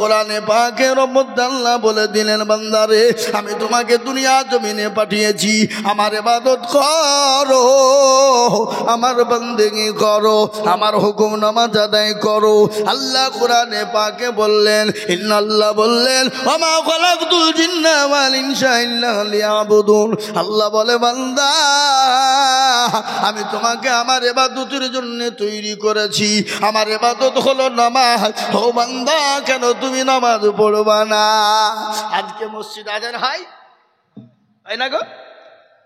কোরআনে পাকের মধ্যে আল্লাহ বলে দিলেন, বান্দারে আমি তোমাকে দুনিয়া জমিনে পাঠিয়েছি, আমার ইবাদত করো, আমার বন্দেগি করো, আমার হুকুম নামাজ আদায় করো। আল্লাহ কোরআনে পাকে বললেন, ইন্নাল্লাহ বললেন, ওমা খালাকতুল জিন্না ওয়াল ইনসা ইল্লা লিয়াবুদুন। আল্লাহ বলে, বান্দা আমি তোমাকে আমার ইবাদতের জন্য তৈরি করেছি, আমার ইবাদত হলো নামাজ। ও বান্দা কেন তুমি নামাজ পড়বা না? আজকে মসজিদ আজান হয়, তাই না গো?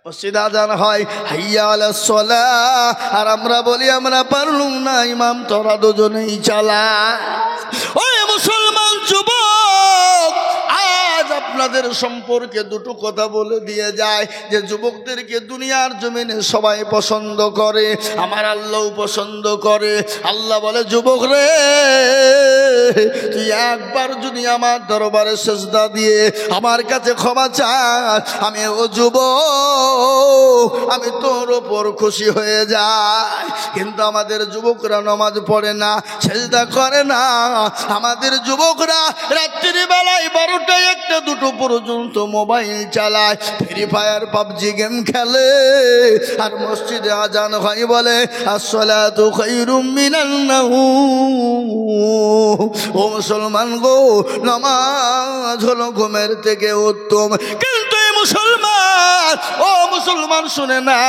মসজিদ আজান হয়, হাইয়া আলাস সালাহ, আর আমরা বলি আমরা পারলুম না, ইমাম তোরা দুজনেই চালা। ওই মুসলমান যুবক, আজ আপনাদের সম্পর্কে দুটো কথা বলে দিয়ে যায় যে যুবকদেরকে দুনিয়ার জমিনে সবাই পছন্দ করে, আমার আল্লাহও পছন্দ করে। আল্লাহ বলে, যুবক রে, তুই একবার যদি আমার দরবারে সেজদা দিয়ে আমার কাছে ক্ষমা চাস, আমি ও যুবক আমি তোর ওপর খুশি হয়ে যাই। কিন্তু আমাদের যুবকরা নামাজ পড়ে না, সেজদা করে না। আমাদের যুবকরা রাত্রির বেলায় 12টা 1টা 2টো পর্যন্ত মোবাইল চালায়, ফ্রি ফায়ার পাবজি গেম খেলে, আর মসজিদে আজান হয় বলে আসসালাতু খায়রুম মিনান নাওম। ও মুসলমান গো, নামাজ হলো ঘুমের থেকে উত্তম। কিন্তু এই মুসলমান, ও মুসলমান শুনে না,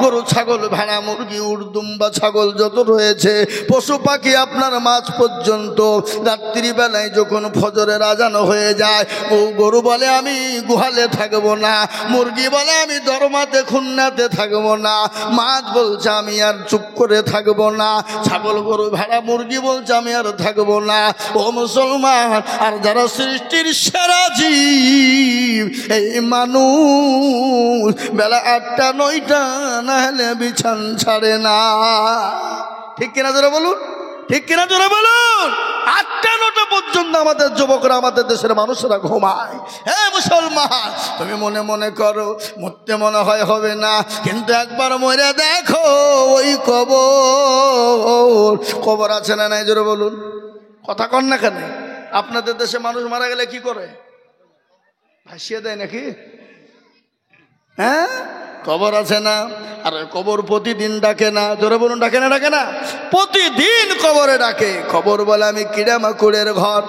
গরু ছাগল ভেড়া মুরগি উট দুম্বা ছাগল যত রয়েছে পশু পাখি, আপনার মাছ পর্যন্ত রাত্রিবেলায় যখন ফজরের আজান হয়ে যায়, ও গরু বলে আমি গুহালে থাকবো না, মুরগি বলে আমি দরমাতে খুন্নাতে থাকবো না, মাছ বলছে আমি আর চুপ করে থাকবো না, ছাগল গরু ভেড়া মুরগি বলছে আমি আর থাকবো না। ও মুসলমান, আর যারা সৃষ্টির সেরা জীব এই মানুষ, বেলা 8টা 9টা না হলে বিছান ছাড়ে না। ঠিক কিনা জোরে বলুন, ঠিক কিনা জোরে বলুন। 8টা 9টা পর্যন্ত আমাদের যুবকরা, আমাদের দেশের মানুষরা ঘুমায়। হ্যাঁ মুসলমান, তুমি মনে মনে করো মরতে মনে হয় হবে না, কিন্তু একবার মরে দেখো ওই কবর আছে না নাই, জোরে বলুন। কথা কন না কেন? আপনাদের দেশে মানুষ মারা গেলে কি করে? ভাসিয়ে দেয় নাকি? হ্যাঁ, কবর আছে না? আর কবর প্রতিদিন ডাকে না, জোরে বলুন, ডাকে না? ডাকে না? প্রতিদিন কবরে ডাকে। কবর বলে আমি কিড়া মাকুড়ের ঘর,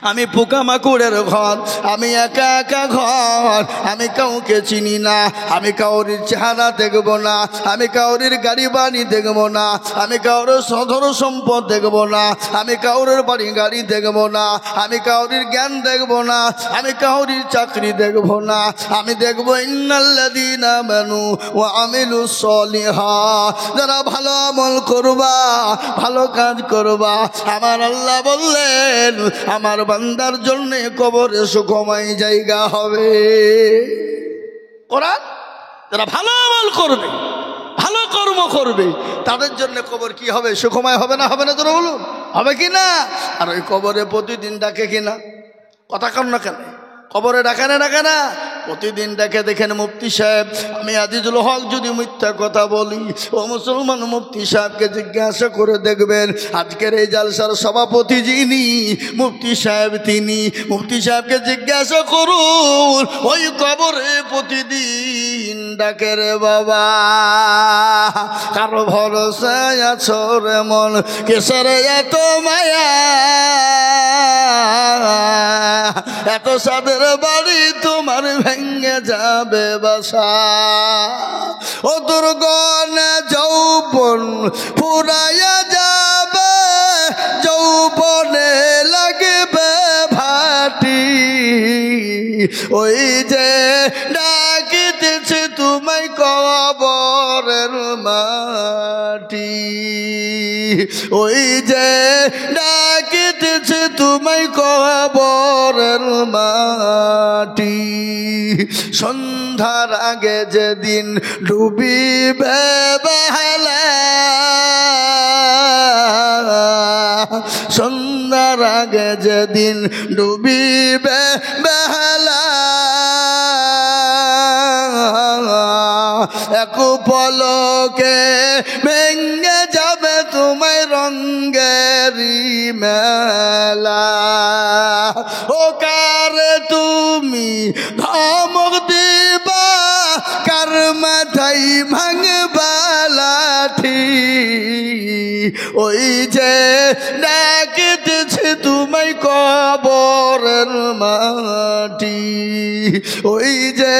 আমি পোকা মাকুড়ের ঘর, আমি একা একা ঘর, আমি কাউকে চিনি না, আমি কাউরির চেহারা দেখব না, আমি কাউরির গাড়ি বাড়ি দেখব না, আমি কাউরের সধর সম্পদ দেখব না, আমি কাউরের বাড়ি গাড়ি দেখব না, আমি কাউরির জ্ঞান দেখব না, আমি কাউরির চাকরি দেখব না, আমি দেখব ইন্নাল্লাযীনা আমানু ওয়া আমিলুস সলিহাত, যারা ভালো আমল করবা, ভালো কাজ করবা। আমার আল্লাহ বললেন আমার বান্দার জন্য কবরে সুখময় জায়গা হবে। কোরআন, যারা ভালো আমল করবে, ভালো কর্ম করবে, তাদের জন্য কবর কি হবে? সুখময় হবে না? হবে না? তোরা বলুন, হবে কি না? আর ওই কবরে প্রতিদিন ডাকে কিনা? কথা কন না কেন? কবরে ডাকে না? ডাকে না? প্রতিদিন ডাকে। দেখেন মুফতি সাহেব, আমি আজিজুল হক যদি মিথ্যা কথা বলি, ও মুসলমান মুফতি সাহেবকে জিজ্ঞাসা করে দেখবেন, আজকের এই জালসার সভাপতি যিনি মুফতি সাহেব, তিনি মুফতি সাহেবকে জিজ্ঞাসা করুন, ওই কবরে প্রতিদিন ডাকে রে বাবা, কারো ভরসায় আছো রে মন, কেসের এত মায়া, এত সাদের বাড়ি তোমার ভেঙ্গে যাবে বাসা, ও দুর্গনে যৌবন ফুরাইয়া যাবে, যৌবনে লাগবে ভাটি, ওই যে ডাকিতেছে তোমায় কবরের মাটি, ওই যে ডাকিতেছে তোমায় কবরের মাটি, সন্ধ্যার আগে যেদিন ডুবিবে বেলা, সন্ধ্যার আগে যেদিন ডুবিবে বেলা, এক পলকে ভেঙ্গে যাবে তোমায় রঙের প্রেমেরি মেলা। ও কার তুমি ধমক দিবা, কার মাথায় ভাঙবা লাঠি, ওই যে ডাকতেছে তোমায় কবরের মাটি, ওই যে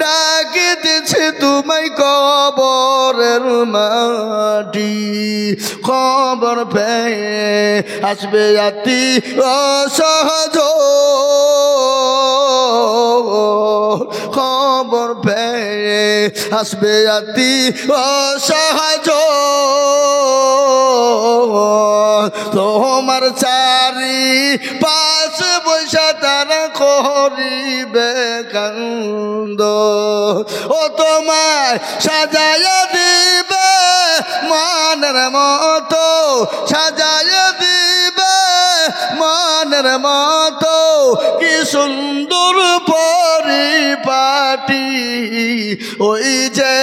ডাকতেছে তোমায় কবরের মাটি। খবর পেয়ে আসবে অতি অসহজ, খবর পেয়ে আসবে অতি অসহজ। তোমার চারি পাশ বৈশা তারা করিবে কান্দ, ও তোমায় সাজাইয়া দিবে মনের মতো, সাজাইয়া দিবে মনের মতো। কি সুন্দর পরিপাটি, ওই যে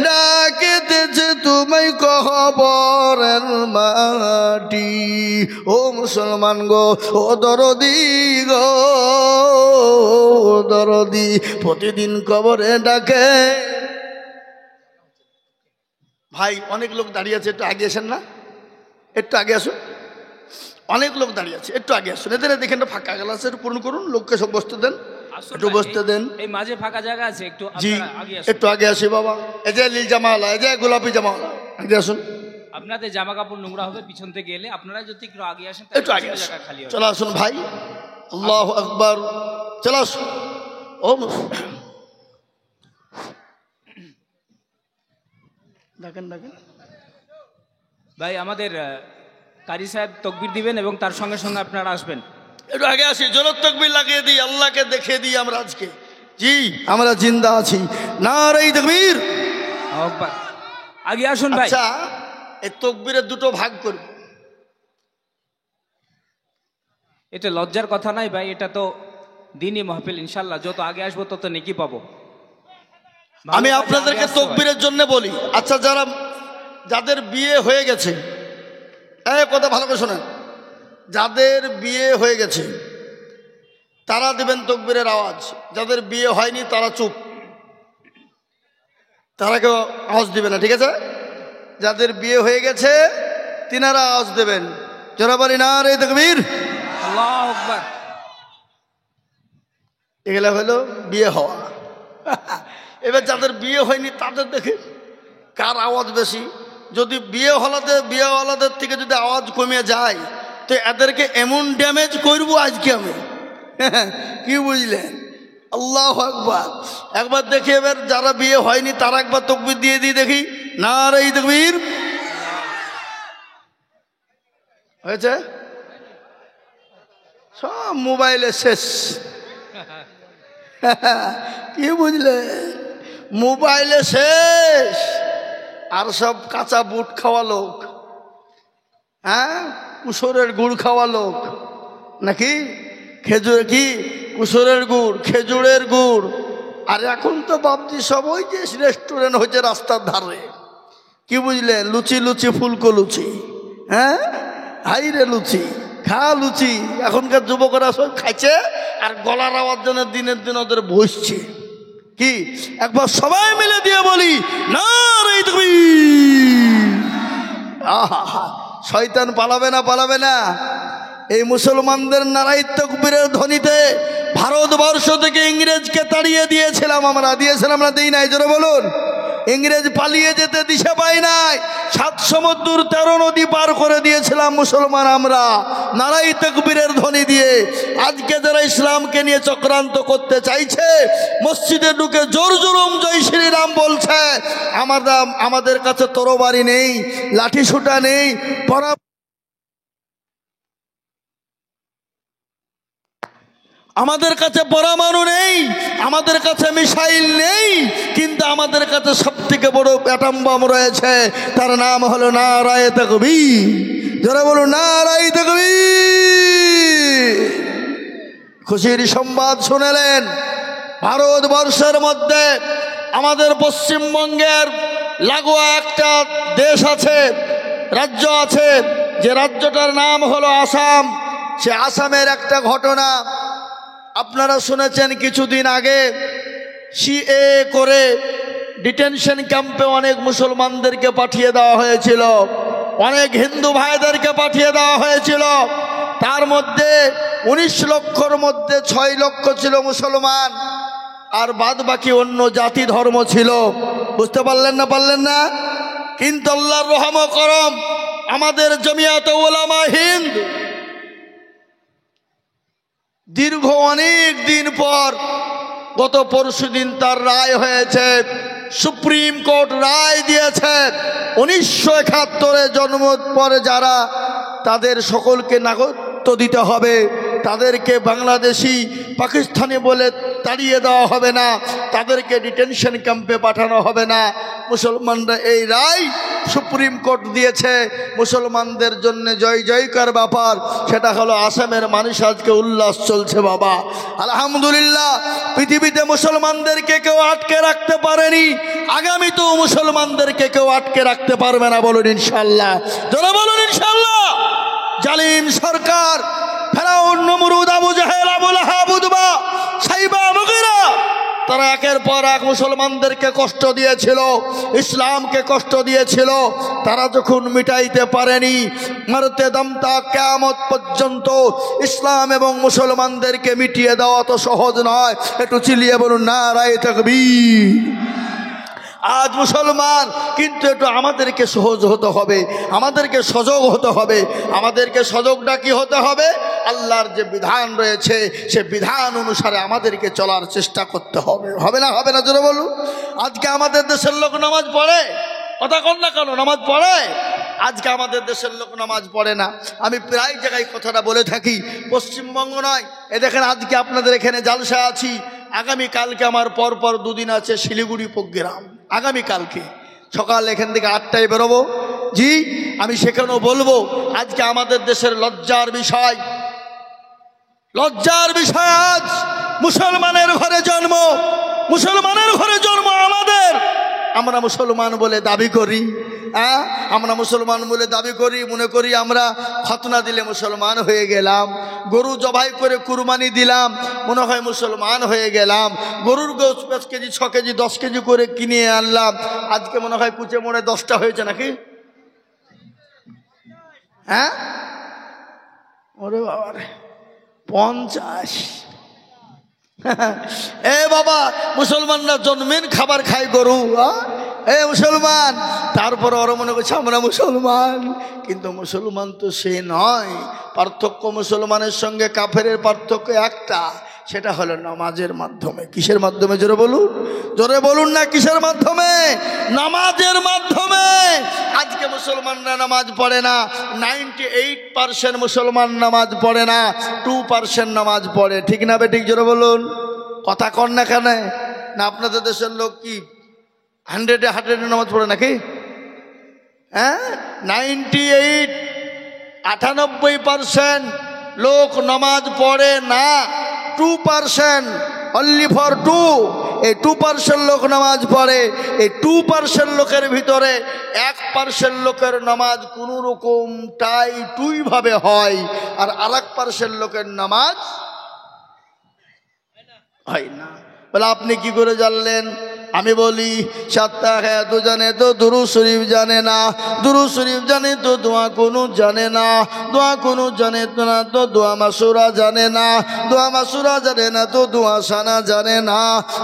ডাকিতেছে তোমায় কবরের মাটি। ও মুসলমান গো, ও দরদি গো, দরদি প্রতিদিন কবরে ডাকে। ভাই অনেক লোক দাঁড়িয়ে আছে, একটু আগে আসেন না, একটু আগে আসুন। অনেক লোক দাঁড়িয়ে আছে, একটু আগে আসুন। এদের দেখেন ফাঁকা গেল আছে, একটু পূরণ করুন, লোককে সব বসতে দেন, একটু বসতে দেন। এই মাঝে ফাঁকা জায়গা আছে, একটু জি একটু আগে আসি বাবা। এই যে নীল জামাওয়ালা, এই যে গোলাপি জামাওয়ালা, আগে আসুন। আপনাদের জামা কাপড় নোংরা হবে পিছন থেকে এলে, আপনারা যদি একটু আগে আসেন, একটু আগে জায়গা খালি হবে। চলে আসুন ভাই, আল্লাহু আকবার, চলে আসুন। ও ডাকেন ডাকেন ভাই, আমাদের কারি সাহেব তকবির দিবেন এবং তার সঙ্গে সঙ্গে আপনারা আসবেন। একটু আগে আসি, জোরত তাকবীর লাগিয়ে দিই, আল্লাহকে দেখিয়ে দিই আমরা আজকে জি আমরা জিন্দা আছি। নারে তাকবীর, আগে আসুন ভাই। আচ্ছা, এই তাকবীরের দুটো ভাগ করব। এটা লজ্জার কথা নাই ভাই, এটা তো দিনই মাহফিল, ইনশাল্লাহ যত আগে আসবো তত নেকি পাবো। আমি আপনাদেরকে তাকবীরের জন্য বলি। আচ্ছা, যাদের বিয়ে হয়ে গেছে, কথা ভালো করে শোনেন, যাদের বিয়ে হয়ে গেছে তারা দেবেন তাকবীরের আওয়াজ, যাদের বিয়ে হয়নি তারা চুপ, তারা কেউ আওয়াজ দিবে না, ঠিক আছে? যাদের বিয়ে হয়ে গেছে তিনারা আওয়াজ দেবেন, যারা বলি নারে তাকবীর, আল্লাহু আকবার। এগুলা হলো বিয়ে হওয়া। এবার যাদের বিয়ে হয়নি তাদের দেখে কার আওয়াজ বেশি। যদি বিয়েওয়ালাদের থেকে যদি আওয়াজ কমে যায় তো এদেরকে এমন ড্যামেজ করবো আজকে আমি, কি বুঝলেন? আল্লাহু আকবার। একবার দেখি, এবার যারা বিয়ে হয়নি তারা একবার তাকবীর দিয়ে দিই, দেখি নারে তাকবীর। হয়েছে? সব মোবাইলে শেষ। কি বুঝলে? মোবাইলে শেষ। আর সব কাঁচা বুট খাওয়া লোক, হ্যাঁ, কুসরের গুড় খাওয়া লোক, নাকি খেজুর, কি কুসরের গুড়, খেজুরের গুড়। আর এখন তো বাবজি সব ওই যে রেস্টুরেন্ট হয়েছে রাস্তার ধারে, কি বুঝলেন? লুচি লুচি ফুলকো লুচি, হ্যাঁ, হাই রে লুচি, খা লুচি। এখনকার যুবকরা সব খাইছে আর গলার আওয়াজ জন্য দিনের দিন ওদের বসছে। কি একবার সবাই মিলে দিয়ে বলি নারে তাকবীর। আহা, শয়তান পালাবে না, পালাবে না। এই মুসলমানদের নারাই তাকবীরের ধ্বনিতে ভারতবর্ষ থেকে ইংরেজকে তাড়িয়ে দিয়েছিলাম আমরা, দিয়েছিলাম না, দেই নাই? জোরে বলুন। ইংরেজ পালিয়ে যেতে দিশা পাই নাই, 7 সমুদ্র 13 নদী পার করে দিয়েছিলাম মুসলমান আমরা নারাই তাকবীরের ধ্বনি দিয়ে। আজকে যারা ইসলামকে নিয়ে চক্রান্ত করতে চাইছে, মসজিদে ঢুকে জোর জোরম জয় শ্রীরাম বলছে, আমাদের কাছে তরবারি নেই, লাঠি সুটা নেই, আমাদের কাছে পরমাণু নেই, আমাদের কাছে মিসাইল নেই, কিন্তু আমাদের কাছে সব থেকে বড় অ্যাটম বম রয়েছে, তার নাম হলো নারায়ে তাকবীর। যারা বলো নারায়ে তাকবীর। খুশির সংবাদ শুনলেন, ভারতবর্ষের মধ্যে আমাদের পশ্চিমবঙ্গের লাগোয়া একটা দেশ আছে, রাজ্য আছে, যে রাজ্যটার নাম হলো আসাম। সে আসামের একটা ঘটনা আপনারা শুনেছেন, কিছুদিন আগে সিএ করে ডিটেনশন ক্যাম্পে অনেক মুসলমানদেরকে পাঠিয়ে দেওয়া হয়েছিল, অনেক হিন্দু ভাইদেরকে পাঠিয়ে দেওয়া হয়েছিল। তার মধ্যে 19 লক্ষর মধ্যে 6 লক্ষ ছিল মুসলমান, আর বাদ বাকি অন্য জাতি ধর্ম ছিল। বুঝতে পারলেন না? কিন্তু আল্লাহর রহম করম, আমাদের জমিয়াতে উলামা হিন্দ দীর্ঘ অনেক দিন পর গত পরশুদিন তার রায় হয়েছে। সুপ্রিম কোর্ট রায় দিয়েছে 1971-এ জন্ম পরে যারা, তাদের সকলকে নাগরিকত্ব দিতে হবে, তাদেরকে বাংলাদেশি পাকিস্তানি বলে তাড়িয়ে দেওয়া হবে না, তাদেরকে ডিটেনশন ক্যাম্পে পাঠানো হবে না। মুসলমানরা এই রায় সুপ্রিম কোর্ট দিয়েছে, মুসলমানদের জন্য জয় জয়কার ব্যাপার। সেটা হলো আসামের মানুষ আজকে উল্লাস চলছে বাবা, আলহামদুলিল্লাহ। পৃথিবীতে মুসলমানদেরকে কেউ আটকে রাখতে পারেনি, আগামীতেও মুসলমানদেরকে কেউ আটকে রাখতে পারবে না। বলুন ইনশাল্লাহ, যারা বলুন ইনশাল্লাহ। জালিম সরকার, ফেরাউন, নমরুদ, আবু জাহেল, আবু লাহাব, উতবা, সাইবা, মুগীরা, তারা একের পর এক মুসলমানদেরকে কষ্ট দিয়েছিল, ইসলামকে কষ্ট দিয়েছিল। তারা যখন মিটাইতে পারেনি, মরতে দম তা কিয়ামত পর্যন্ত ইসলাম এবং মুসলমানদেরকে মিটিয়ে দেওয়া তো সহজ নয়। একটু চিল্লিয়ে বলুন নারায়ে তাকবীর। আজ মুসলমান, কিন্তু একটু আমাদেরকে সহজ হতে হবে, আমাদেরকে সজাগ হতে হবে। আমাদেরকে সজাগটা কি হতে হবে? আল্লাহর যে বিধান রয়েছে সে বিধান অনুসারে আমাদেরকে চলার চেষ্টা করতে হবে। হবে না জোরে বলুন। আজকে আমাদের দেশের লোক নামাজ পড়ে, কথা কন না কেন, নামাজ পড়ে? আজকে আমাদের দেশের লোক নামাজ পড়ে না। আমি প্রায় জায়গায় কথাটা বলে থাকি, পশ্চিমবঙ্গ নয়, এ দেখেন আজকে আপনাদের এখানে জালসা আছি, আগামীকালকে আমার পরপর 2 দিন আছে শিলিগুড়ি প্রোগ্রাম। আগামীকালকে সকাল এখান থেকে 8টায় বেরোবো। জি, আমি সেখানেও বলবো। আজকে আমাদের দেশের লজ্জার বিষয় আজ মুসলমানের ঘরে জন্ম, আমাদের। আমরা মুসলমান বলে দাবি করি, আমরা মুসলমান বলে দাবি করি, মনে করি আমরা খতনা দিলে মুসলমান হয়ে গেলাম, গরু জবাই করে কুরবানি দিলাম, মনে হয় মুসলমান হয়ে গেলাম, গরুর গোশত 5 কেজি 6 কেজি 10 কেজি করে কিনে আনলাম, আজকে মনে হয় কুচে মনে 10টা হয়েছে নাকি? ওরে বাবা রে, 50। এ বাবা, মুসলমানরা জন্মেন খাবার খায় গরু, এ মুসলমান। তারপর ওরা মনে করছে আমরা মুসলমান, কিন্তু মুসলমান তো সে নয়। পার্থক্য মুসলমানের সঙ্গে কাফেরের পার্থক্য একটা, সেটা হলো নামাজের মাধ্যমে। কিসের মাধ্যমে? জোরে বলুন না, কিসের মাধ্যমে? নামাজের মাধ্যমে। আজকে মুসলমানরা নামাজ পড়ে না, 98% মুসলমান নামাজ পড়ে না, 2% নামাজ পড়ে। ঠিক না বেঠিক? জোরে বলুন, কথা কন না কেন? না আপনাদের দেশের লোক কি 100-এ নামাজ পড়ে নাকি? 98% লোক নামাজ পড়ে না, 2%, অনলি ফর 2। এই 2% লোক নামাজ পড়ে। এই 2% লোকের ভিতরে 1% লোকের নামাজ কোনো রকম টুইভাবে হয়, আর 1% লোকের নামাজ হয় না। বলে আপনি কি করে জানলেন? আমি বলি, 7টা খায় তো জানে তো দুরূদ শরীফ জানে না, দুরূদ শরীফ জানে তো দোয়া কুনুত জানে না, দোয়া কুনুত জানে না তো দোয়া মাসুরা জানে না, দোয়া মাসুরা জানে না তো দোয়া সানা জানে না।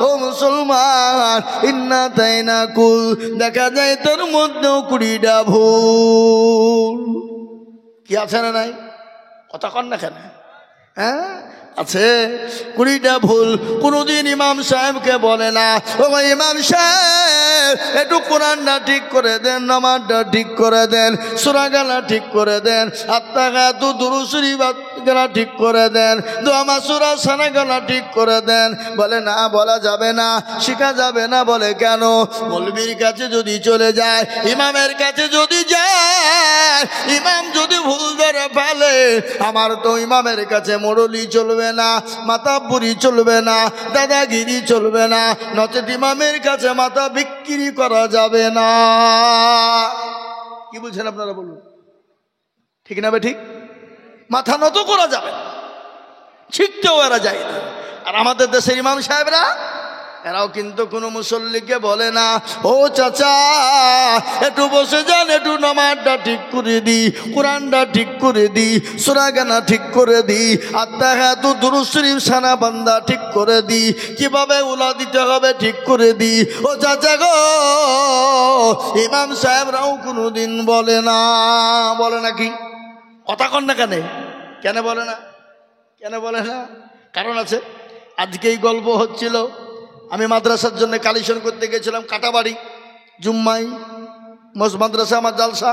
ও মুসলমান, ইন্না তাইনা কুল, দেখা যায় তোর মধ্যেও 20টা ভুল। কি আছে না নাই? কথা কন না কেন? আছে 20টা ভুল। কোনদিন ইমাম সাহেবকে বলে না, ও ভাই ইমাম সাহেব একটু কোরআনটা ঠিক করে দেন, নামাজটা ঠিক করে দেন, সূরা গালা ঠিক করে দেন, আত্মাগাতু দুরূদ শরীফ গালা ঠিক করে দেন, দোয়া মাসুরা সানা গালা ঠিক করে দেন। বলে না, বলা যাবে না, শেখা যাবে না। বলে কেন? মৌলবীর কাছে যদি চলে যায়, ইমামের কাছে যদি যায়, ইমাম যদি ভুল ধরে ফেলে, আমার তো ইমামের কাছে মোড়লি চলবে না, মাতাব্বুরি চলবে না, দাদাগিরি চলবে না, নচেত ইমামের কাছে মাথা বিক্রি করা যাবে না। কি বুঝছেন আপনারা বলুন? ঠিক না বে ঠিক? মাথা নত করা যাবে না, শিখতেও এরা যায় না। আর আমাদের দেশের ইমাম সাহেবরা এরাও কিন্তু কোনো মুসল্লিকে বলে না, ও চাচা একটু বসে যান, একটু নামাজটা ঠিক করে দি, কোরআনটা ঠিক করে দি, সূরা গানা ঠিক করে দি, আত্মাহাতু দুরূদ শরীফ সানা বান্দা ঠিক করে দি, কিভাবে উলা দিতে হবে ঠিক করে দি। ও চাচা গো, ইমাম সাহেবরাও কোনোদিন বলে না। বলে নাকি? কথা কন না কেন? কেন বলে না? কেন বলে না? কারণ আছে। আজকে এই গল্প হচ্ছিল, আমি মাদ্রাসার জন্য কালেকশন করতে গেছিলাম কাটাবাড়ি জুম্মাই মাদ্রাসা, আমার জালসা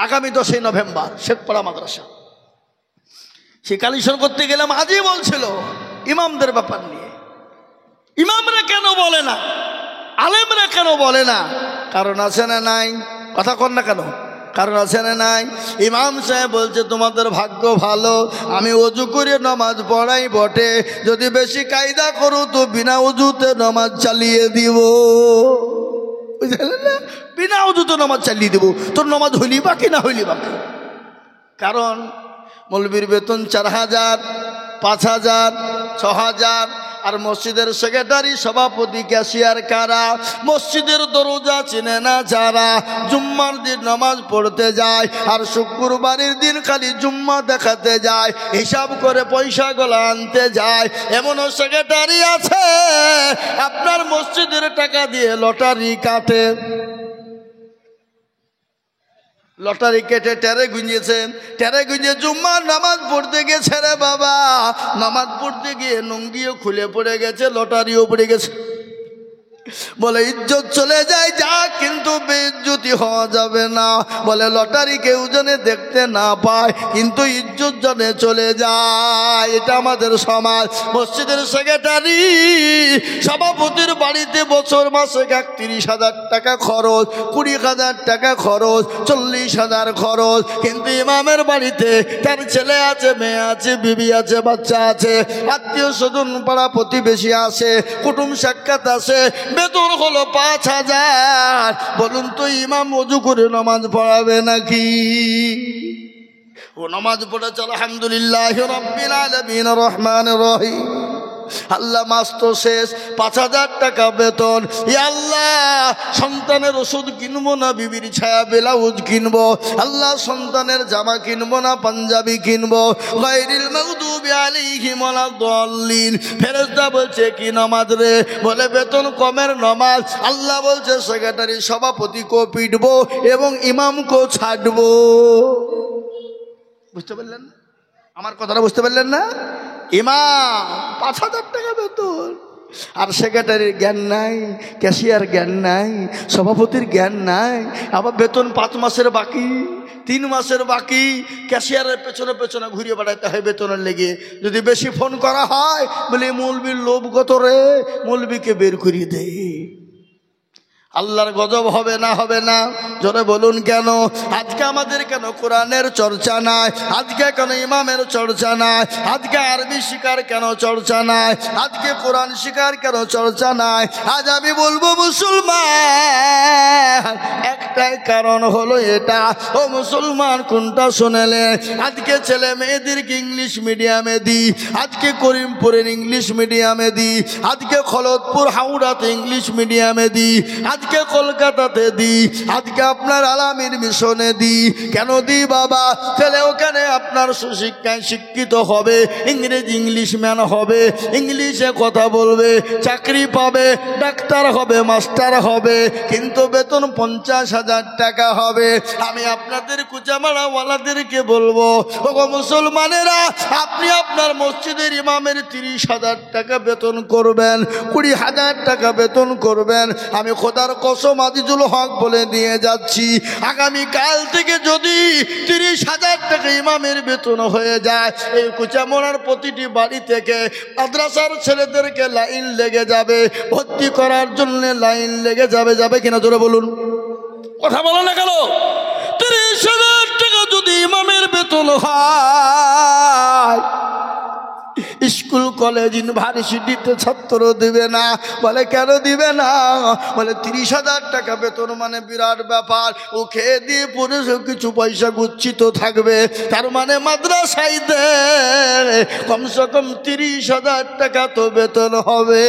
আগামী 10ই নভেম্বর শেখপাড়া মাদ্রাসা। সে কালেকশন করতে গেলাম, আজই বলছিল ইমামদের ব্যাপার নিয়ে। ইমামরা কেন বলে না, আলেমরা কেন বলে না? কারণ আছে না নাই? কথা কন না কেন? কারণ আছে না নাই? ইমাম সাহেব বলছে তোমাদের ভাগ্য ভালো, আমি অজু করে নামাজ পড়াই বটে, যদি বেশি কায়দা করো তো বিনা অজুতে নামাজ চালিয়ে দিব। বুঝলেন না? বিনা অজুতে নামাজ চালিয়ে দেবো, তোর নামাজ হইলি বাকি না হইলি বাকি। কারণ মৌলবীর বেতন 4000, 5000, 6000, আর মসজিদের সেক্রেটারি, সভাপতি, ক্যাশিয়ার কারা, মসজিদের দরজা চিনে না যারা, জুম্মার দিন নামাজ পড়তে যায় আর শুক্রবারের দিন খালি জুম্মা দেখাতে যায়, হিসাব করে পয়সাগুলো আনতে যায়, এমনও সেক্রেটারি আছে আপনার মসজিদের টাকা দিয়ে লটারি কাটে। লটারি কেটে টেরে গুঁজেছেন, টেরে গুঁজে জুম্মার নামাজ পড়তে গেছে রে বাবা, নামাজ পড়তে গিয়ে লুঙ্গিও খুলে পড়ে গেছে, লটারিও পড়ে গেছে। বলে ইজ্জত চলে যায় যা, কিন্তু বেইজ্জতি হওয়া যাবে না। বলে লটারি কেউ জানে দেখতে না পায়, কিন্তু ইজ্জত জানে চলে যায়। এটা আমাদের সমাজ। মসজিদের সেক্রেটারি, সভাপতির বাড়িতে বছর মাসে 31,000 টাকা খরচ, 20,000 টাকা খরচ, 40,000 খরচ, কিন্তু ইমামের বাড়িতে তার ছেলে আছে, মেয়ে আছে, বিবি আছে, বাচ্চা আছে, আত্মীয় স্বজন পাড়া প্রতিবেশী আছে, কুটুম সাক্ষাৎ আছে, বেতন হলো 5,000। বলুন তো ইমাম ওযু করে নামাজ পড়াবে নাকি? ও নামাজ পড়েছে আলহামদুলিল্লাহ রাব্বিল আলামিন রহমানির রহিম। আল্লাহ মাস তো শেষ, 5,000 টাকা বেতন। ই আল্লাহ, সন্তানের ওষুধ কিনবো না বিবির ছায়া ব্লাউজ কিনবো, আল্লাহ সন্তানের জামা কিনবো না পাঞ্জাবি কিনবো। গায়রিল মাগদুবি আলাইহিম ওয়ালাদ-দাল্লিন। ফেরেশতা বলছে কি নামাজ রে? বলে বেতন কমের নামাজ। আল্লাহ বলছে সেক্রেটারি, সভাপতিকে পিটবো এবং ইমামকেও ছাড়বো। বুঝতে পারলেন না আমার কথাটা? বুঝতে পারলেন না? ইমাম 5,000 টাকা বেতন, আর সেক্রেটারির জ্ঞান নাই, ক্যাশিয়ার জ্ঞান নাই, সভাপতির জ্ঞান নাই, আবার বেতন 5 মাসের বাকি, 3 মাসের বাকি, ক্যাশিয়ারের পেছনে পেছনে ঘুরিয়ে বেড়াতে হয় বেতনের লেগে। যদি বেশি ফোন করা হয় বলে মৌলবীর লোভ কত রে, মৌলবীকে বের করিয়ে দেয়। আল্লাহর গজব হবে না? হবে না? জোরে বলুন কেন? আজকে আমাদের কেন কোরআনের চর্চা নাই? আজকে কেন ইমামের চর্চা নাই? আজকে আরবি শিকার কেন চর্চা নাই? আজকে কোরআন শিকার কেন চর্চা নাই? আজ আমি বলবো মুসলমান, একটাই কারণ হলো এটা। ও মুসলমান, কোনটা শুনেলে? আজকে ছেলে মেয়েদেরকে ইংলিশ মিডিয়ামে দিই, আজকে করিমপুরের ইংলিশ মিডিয়ামে দিই, আজকে খলদপুর হাওড়াতে ইংলিশ মিডিয়ামে দিই, আজকে কলকাতাতে দিই, আজকে আপনার আলামিন মিশনে দিই। কেন দিই বাবা? ছেলে ওখানে আপনার সুশিক্ষায় শিক্ষিত হবে, ইংরেজি ইংলিশম্যান হবে, ইংলিশে কথা বলবে, চাকরি পাবে, ডাক্তার হবে, মাস্টার হবে, কিন্তু বেতন 50,000 টাকা হবে। আমি আপনাদের কুচামারাওয়ালাদেরকে বলবো, ওগো মুসলমানেরা, আপনি আপনার মসজিদের ইমামের 30,000 টাকা বেতন করবেন, 20,000 টাকা বেতন করবেন। আমি খোদার কসম আজিজুল হক বলে দিয়ে যাচ্ছি, আগামী কাল থেকে যদি 30,000 টাকা ইমামের বেতন হয়ে যায়, এই কুচামোড়ার প্রতিটি বাড়ি থেকে মাদ্রাসার ছেলেদেরকে লাইন লেগে যাবে, ভর্তি করার জন্য লাইন লেগে যাবে। যাবে কিনা জোরে বলুন? কথা বলো না কেন? 30,000 টাকা যদি ইমামের বেতন হয়, স্কুল কলেজ ইউনিভার্সিটিতে ছাত্র দিবে না। বলে কেন দিবে না? বলে 30,000 টাকা বেতন মানে বিরাট ব্যাপার। ও খেয়ে দিয়ে পরে কিছু পয়সা গুচ্ছিত থাকবে, তার মানে মাদ্রাসায় দে কমসে কম 30,000 টাকা তো বেতন হবে,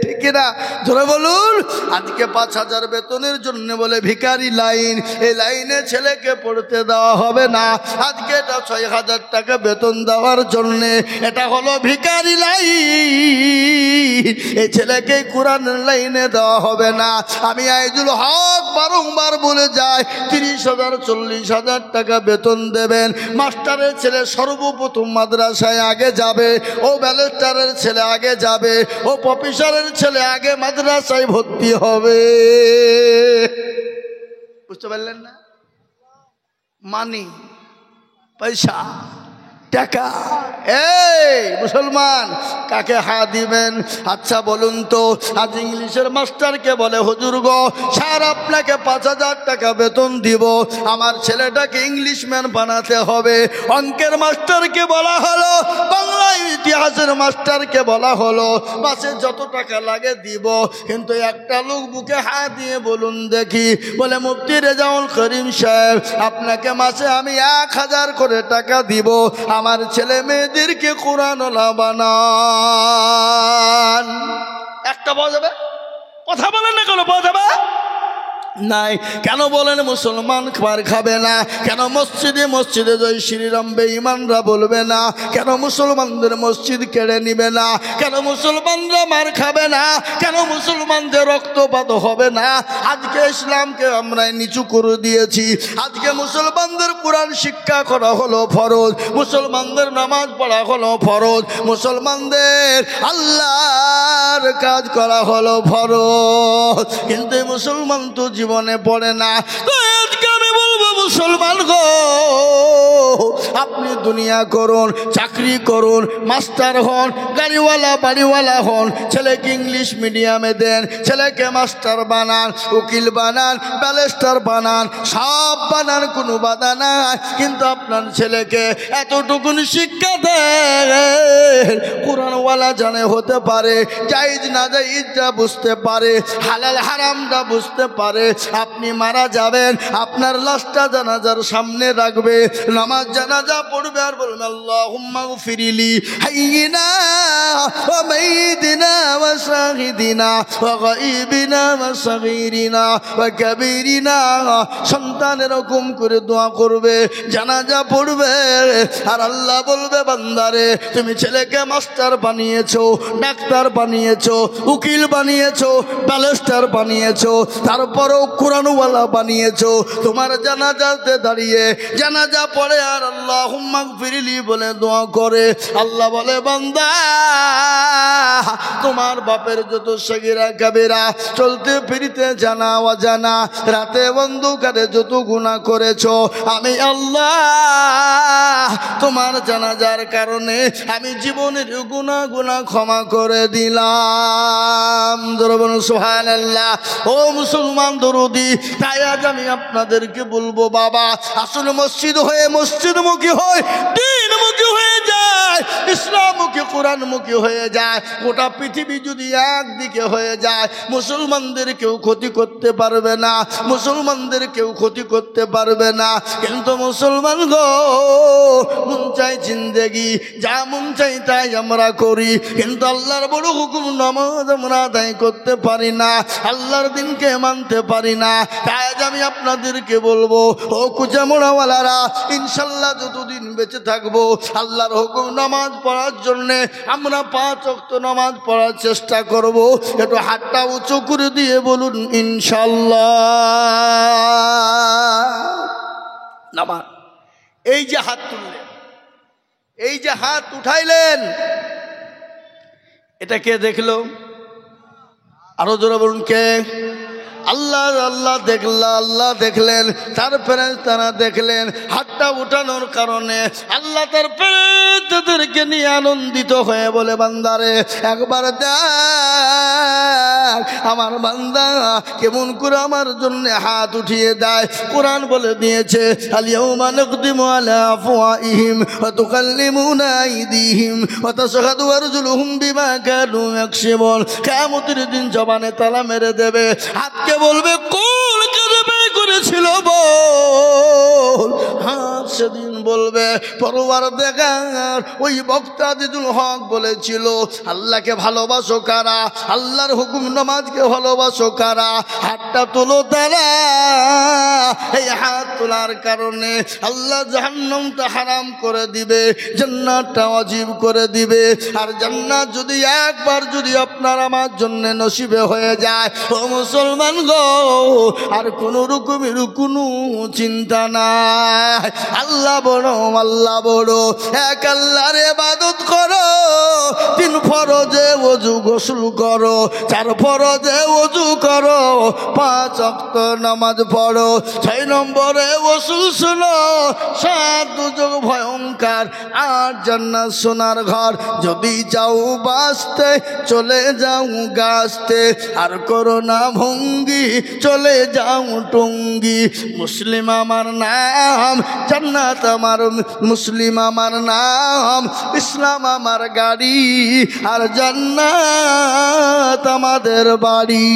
ঠিক না? ধরে বলুন। আজকে 5,000 বেতনের জন্য বলে ভিখারি লাইন, এই লাইনে ছেলেকে পড়তে দেওয়া হবে না। আজকে এটা 6,000 টাকা বেতন দেওয়ার জন্যে, এটা হলো ভিখারি লাইন, এই ছেলেকে কোরআনের লাইনে দেওয়া হবে না। আমি আইজুল হক বারংবার বলে যাই, 30,000 40,000 টাকা বেতন দেবেন। মাস্টারের ছেলে সর্বপ্রথম মাদ্রাসায় আগে যাবে, ও ব্যালেস্টারের ছেলে আগে যাবে, ও প্রফেসরের ছেলে আগে মাদ্রাসায় ভর্তি হবে। বুঝতে পারলেন না? মানি, পয়সা, টাকা। এই মুসলমান, কাকে হা দিবেন? আচ্ছা বলুন তো, আজ ইংলিশের মাস্টারকে বলে হুজুর গো স্যার আপনাকে 5,000 টাকা বেতন দিব, আমার ছেলেটাকে ইংলিশম্যান বানাতে হবে। অঙ্কের মাস্টারকে বলা হলো, বাংলা ইতিহাসের মাস্টারকে বলা হলো, মাসে যত টাকা লাগে দিব। কিন্তু একটা লোক বুকে হাত দিয়ে বলুন দেখি, বলে মুফতি রেজাউল করিম সাহেব আপনাকে মাসে আমি 1,000 করে টাকা দিব, আমার ছেলে মেয়েদেরকে কোরআনওয়ালা বানান। একটা পাওয়া যাবে? কথা বলেন না, কেন পাওয়া যাবে? নাই। কেন বলেন মুসলমান খাবার খাবে না? কেন মসজিদে মসজিদে জয় শ্রীরাম বেঈমানরা বলবে না? কেন মুসলমানদের মসজিদ কেড়ে নিবে না? কেন মুসলমানরা মার খাবে না? কেন মুসলমানদের রক্তপাত হবে না? আজকে ইসলামকে আমরা নিচু করে দিয়েছি। আজকে মুসলমানদের কোরআন শিক্ষা করা হলো ফরজ, মুসলমানদের নামাজ পড়া হলো ফরজ, মুসলমানদের আল্লাহর কাজ করা হলো ফরজ। কিন্তু মুসলমান তো জীবনে পড়ে না। তো আজকে আমি বলবো মুসলমান গো, আপনি দুনিয়া করুন, চাকরি করুন, মাস্টার হন, গাড়িওয়ালা বাড়িওয়ালা হন, ছেলেকে ইংলিশ মিডিয়ামে দেন, ছেলেকে মাস্টার বানান, উকিল বানান, ব্যারিস্টার বানান, সব বানান, কোনো বাধা নাই। কিন্তু আপনার ছেলেকে এতটুকুন শিক্ষা দেন, কোরআনওয়ালা জানে হতে পারে, জায়েজ না জায়েজটা বুঝতে পারে, হালাল হারামটা বুঝতে পারে। আপনি মারা যাবেন, আপনার লাশটা জানাজার সামনে রাখবে, নামাজ জানাজা পড়বে, আর বলবে আল্লাহুম্মা গফিরলি হাইয়িনা ওয়া মাইয়িতিনা ওয়া শাহিদিনা ওয়া গায়বিনা ওয়া সাগীরিনা ওয়া কাবীরিনা। সন্তান এরকম করে দোয়া করবে, জানাজা পড়বে, আর আল্লাহ বলবে বান্দারে তুমি ছেলেকে মাস্টার বানিয়েছো, ডাক্তার বানিয়েছো, উকিল বানিয়েছো, ব্যারিস্টার বানিয়েছো, তারপরেও কোরআনওয়ালা বানিয়েছো। তোমার জানাজাতে দাঁড়িয়ে জানাজা পড়ে আর আল্লাহুম্মা গফিরলি বলে দোয়া করে। আল্লাহ বলে বান্দা তোমার বাপের যত সগীরা কাবিরা, চলতে ফিরতে জানা অজানা, রাতে অন্ধকারে যত গুনাহ করেছো, আমি আল্লাহ তোমার জানাজার কারণে আমি জীবনের গুনাহ ক্ষমা করে দিলাম। সুবহানাল্লাহ। ও মুসলমান দরদি, তাই আজ আমি আপনাদেরকে বলবো বাবা, আসলে মসজিদ হয়ে মসজিদমুখী হয়, দ্বীনমুখী হয়ে যায়, ইসলামমুখী কোরআনমুখী হয়ে যায়। গোটা পৃথিবী যদি একদিকে হয়ে যায়, মুসলমানদের কেউ ক্ষতি করতে পারবে না, মুসলমানদের কেউ ক্ষতি করতে পারবে না। কিন্তু মুসলমান গো, মন চাই জিন্দেগি, যা মন চাই তাই আমরা করি, কিন্তু আল্লাহর বড় হুকুম নামাজ আমরা আদায় করতে পারি না, আল্লাহর দিনকে মানতে পারি না। তাই আজ আমি আপনাদেরকে বলবো, ও কুচামোড়াওয়ালারা, ইনশাল্লাহ যতদিন বেঁচে থাকবো আল্লাহর হুকুম নামাজ পড়ার জন্যে আমরা 5 ওয়াক্ত নামাজ পড়ার চেষ্টা করব। একটু হাতটা উঁচু করে দিয়ে বলুন ইনশাল্লাহ। নামাজ, এই যে হাত তুললেন, এই যে হাত উঠাইলেন, এটা কে দেখলো? আরো জোরে বলুন কে? আল্লাহ। আল্লাহ দেখলা, আল্লাহ দেখলেন, তার ফেরেশতারা দেখলেন। হাতটা উঠানোর কারণে আল্লাহ তার ফেরেশতাদেরকে নিয়ে আনন্দিত হয়ে বলে বান্দারে একবার দেখ দেখ আমার বান্দা কেমন করে আমার জন্য হাত উঠিয়ে দেয়। কোরআন বলে দিয়েছে আল-ইয়াউমা নাকদিমু আলা আফওয়াহিহিম ওয়া তুকাল্লিমুনা আইদিহিম ওয়া তাশহাদু আরজুলুহুম বিমা কানু ইয়াকসিবুন। কিয়ামতের দিন জবানে তালা মেরে দেবে, হাতকে বলবে কোন কাজে ব্যয় করেছিল বল। হাত সেদিন বলবে পরওয়ারদিগার ওই বক্তা আজিজুল হক বলেছিল আল্লাহকে ভালোবাসো কারা, আল্লাহর হুকুম নামাজকে ভালোবাসো কারা, হাতটা তোলো তারা। এই হাত তোলার কারণে আল্লাহ জাহান্নামটা হারাম করে দিবে, জান্নাতটা ওয়াজিব করে দিবে। আর জান্নাত যদি একবার যদি আপনার আমার জন্য নসিবে হয়ে যায় ও মুসলমান গো, আর কোনো রকমের কোনো চিন্তা নাই। আল্লাহ বড়, আল্লাহ বড়, এক আল্লাহর ইবাদত করো, 3 ফরজে ওযু গোসল করো, 4 ফরজে ওযু করো, 5 ওয়াক্ত নামাজ পড়ো, 6 নম্বরে ওসুল শুনো, 7 দুজক ভয়ঙ্কর, 8 জান্নাত সোনার ঘর। যদি চাও বাঁচতে চলে যাও গাছতে, আর করো না ভঙ্গি চলে যাও টঙ্গি। মুসলিম আমার নাম, জান্নাত আমার, মুসলিম আমার নাম, ইসলাম আমার গাড়ি, আর জান্নাত আমাদের বাড়ি।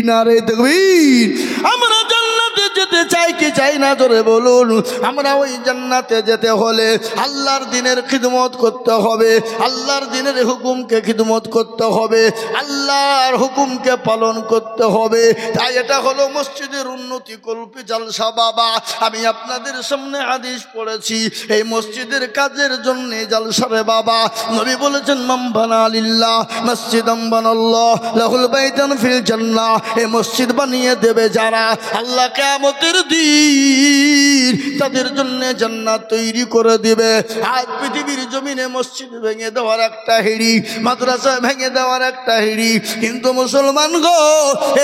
নারে তাকবীর। আমরা জান্নাতে যেতে চাই কি চাই না জোরে বলুন। আমরা ওই জান্নাতে যেতে হলে আল্লাহর দ্বীনের খিদমত করতে হবে, আল্লাহর দ্বীনের হুকুমকে খিদমত করতে হবে, আল্লাহর হুকুমকে পালন করতে হবে। তাই এটা হলো মসজিদের উন্নতি কল্পী জলসা বাবা। আমি আপনাদের সামনে হাদিস পড়েছি, এই মসজিদের কাজের জন্য জলসারে বাবা। নবী বলেছেন মান বানা লিল্লাহ মসজিদান বানাল্লাহু লাহুল বাইতান ফিল জান্নাহ। এই মসজিদ বানিয়ে দেবে যারা, আল্লাহ কিয়ামতের দিন তাদের জন্য জান্নাত তৈরি করে দিবে। আজ পৃথিবীর জমিনে মসজিদ ভেঙে দেওয়ার একটা হিড়ি, মাদ্রাসা ভেঙে দেওয়ার একটা হিড়ি, কিন্তু মুসলমান গো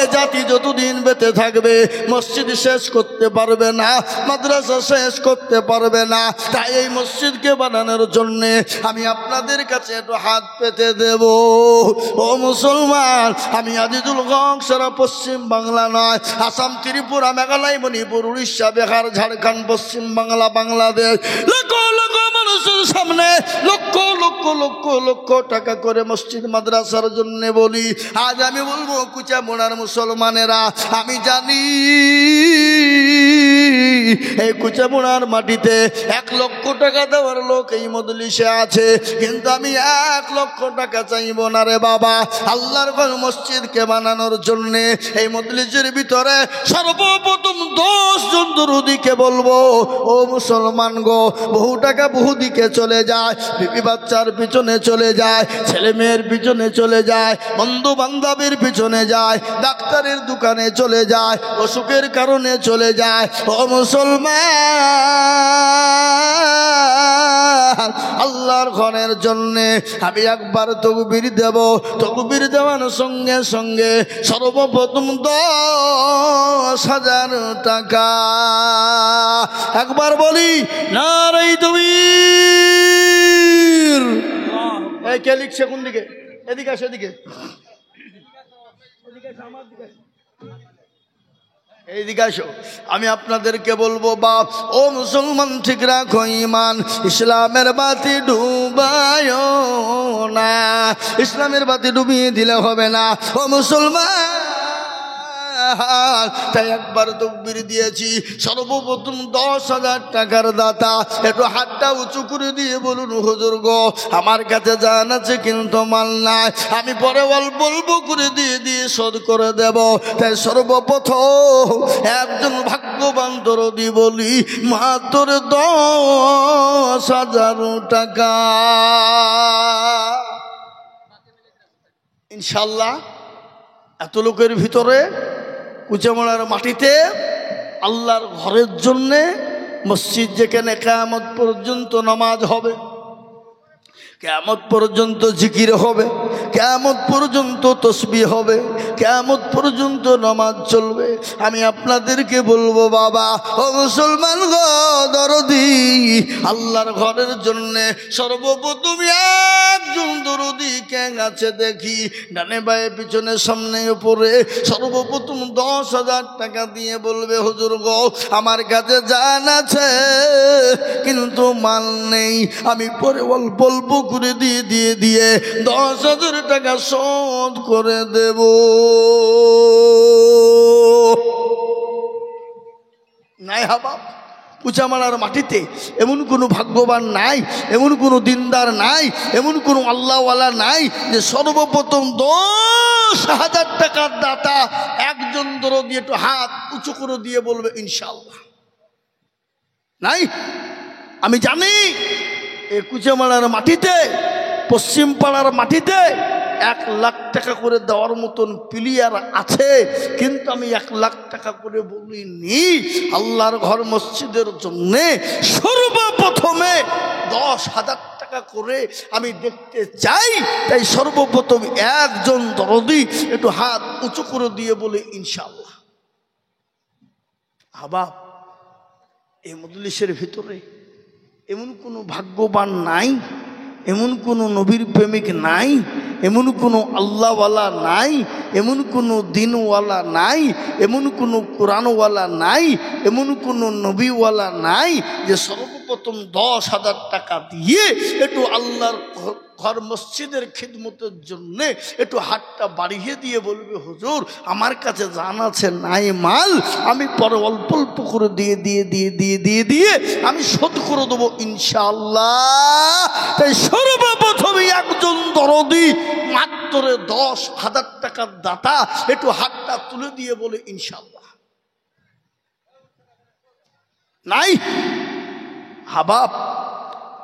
এ জাতি যতদিন বেঁচে থাকবে মসজিদ শেষ করতে পারবে না, মাদ্রাসা শেষ করতে পারবে না। তাই এই মসজিদকে বানানোর জন্য আমি আপনাদের কাছে একটু হাত পেতে দেব। ও মুসলমান, আমি আজিজুল হক সারা পশ্চিম বাংলা নয়, আসাম, ত্রিপুরা, মেঘালয়, মণিপুর, উড়িষ্যা, বিহার, ঝাড়খণ্ড, পশ্চিম বাংলা, বাংলাদেশ লক্ষ লক্ষ মানুষের সামনে লক্ষ লক্ষ লক্ষ লক্ষ টাকা করে মসজিদ মাদ্রাসার জন্য বলি। আজ আমি বলবো কুচামোড়ার মুসলমানেরা, আমি জানি এই কুচামোড়ার মাটিতে 1 লক্ষ টাকা দেওয়ার লোক এই মজলিসে আছে, কিন্তু আমি 1 লক্ষ টাকা চাইব না রে বাবা। আল্লাহর ঘর মসজিদকে বানানোর জন্যে এই মজলিসের ভিতরে সর্বপ্রথম 10 জন দরুদীকে বলবো ও মুসলমান গো, বহু টাকা বহু দিকে চলে যায়, বিবি বাচ্চার পিছনে চলে যায়, ছেলে মেয়ের পিছনে চলে যায়, বন্ধু বান্ধবের পিছনে যায়, ডাক্তারের দোকানে চলে যায়, অসুখের কারণে চলে যায়। ও মুসলমান, আল্লাহর ঘরের জন্যে আমি একবার তকবীর দেব, তকবীর দেওয়ার সঙ্গে সঙ্গে সর্বপ্রথম 10,000 টাকা। একবার বলি নারে তাকবীর। এই কে লিখছে কোন দিকে? এদিকে আসে, এদিকে এইদিকে আসো। আমি আপনাদেরকে বলবো বাপ ও মুসলমান, ঠিক রাখো ঈমান, ইসলামের বাতি ডুবায় না, ইসলামের বাতি ডুবিয়ে দিলে হবে না ও মুসলমান। তাই একবার তকবীর দিয়েছি, সর্বপ্রথম 10,000 টাকার দাতা একটু হাতটা উঁচু করে দিয়ে বলুন হুজুর গো, আমার কাছে জান আছে কিন্তু মাল নাই, আমি পরে অল্প অল্প করে দিয়ে দিয়ে শোধ করে দেব। তাই সর্বপ্রথম একজন ভাগ্যবান দরদি বলি মাত্র 10,000 টাকা। ইনশাল্লাহ এত লোকের ভিতরে কুচামোড়ার মাটিতে আল্লাহর ঘরের জন্যে মসজিদ, যেখানে কিয়ামত পর্যন্ত নামাজ হবে, কিয়ামত পর্যন্ত জিকির হবে, কিয়ামত পর্যন্ত তসবিহ হবে, কিয়ামত পর্যন্ত নামাজ চলবে। আমি আপনাদেরকে বলবো বাবা ও মুসলমান গো দরদি, আল্লাহর ঘরের জন্যে সর্বপ্রথম একজন দরদি কে আছে দেখি, ডানে বায়ে পিছনে সামনে উপরে সর্বপ্রথম 10,000 টাকা দিয়ে বলবে হুজুর গো আমার কাছে জান আছে কিন্তু মাল নেই, আমি পরে অল্প অল্প করে দিয়ে 10,000 টাকা শোধ করে দেব। নাই হাবাব, পুচামালার মাটিতে এমন কোনো ভাগ্যবান নাই, এমন কোনো দিনদার নাই, এমন কোনো আল্লাহওয়ালা নাই যে সর্বপ্রথম 10,000 টাকার দাতা একজন দরদি একটু হাত উঁচু করে দিয়ে বলবে ইনশাআল্লাহ। নাই, আমি জানি এই কুচামালার মাটিতে, পশ্চিম পাড়ার মাটিতে 1 লাখ টাকা করে দেওয়ার মতন প্লেয়ার আছে, কিন্তু আমি 1 লাখ টাকা করে বলিনি। আল্লাহর ঘর মসজিদের জন্যে সর্বপ্রথমে 10,000 টাকা করে আমি দেখতে চাই, তাই সর্বপ্রথম একজন দরদি একটু হাত উঁচু করে দিয়ে বলে ইনশাআল্লাহ। আবার এই মজলিসের ভিতরে এমন কোনো ভাগ্যবান নাই, এমন কোনো নবীর প্রেমিক নাই, এমন কোনো আল্লাহওয়ালা নাই, এমন কোনো দিনওয়ালা নাই, এমন কোনো কোরআনওয়ালা নাই, এমন কোনো নবীওয়ালা নাই যে সর্বপ্রথম 10,000 টাকা দিয়ে একটু আল্লাহর ঘর মসজিদের খিদমতের জন্য একটু হাতটা বাড়িয়ে দিয়ে বলবে হুজুর আমার কাছে জান আছে নাই মাল, আমি পরে অল্প অল্প করে দিয়ে আমি শোধ করে দেবো ইনশাআল্লাহ। তাই সর্বপ্রথম একজন দরদি মাত্র 10,000 টাকার দাতা একটু হাতটা তুলে দিয়ে বলে ইনশাআল্লাহ। নাই হাবাব,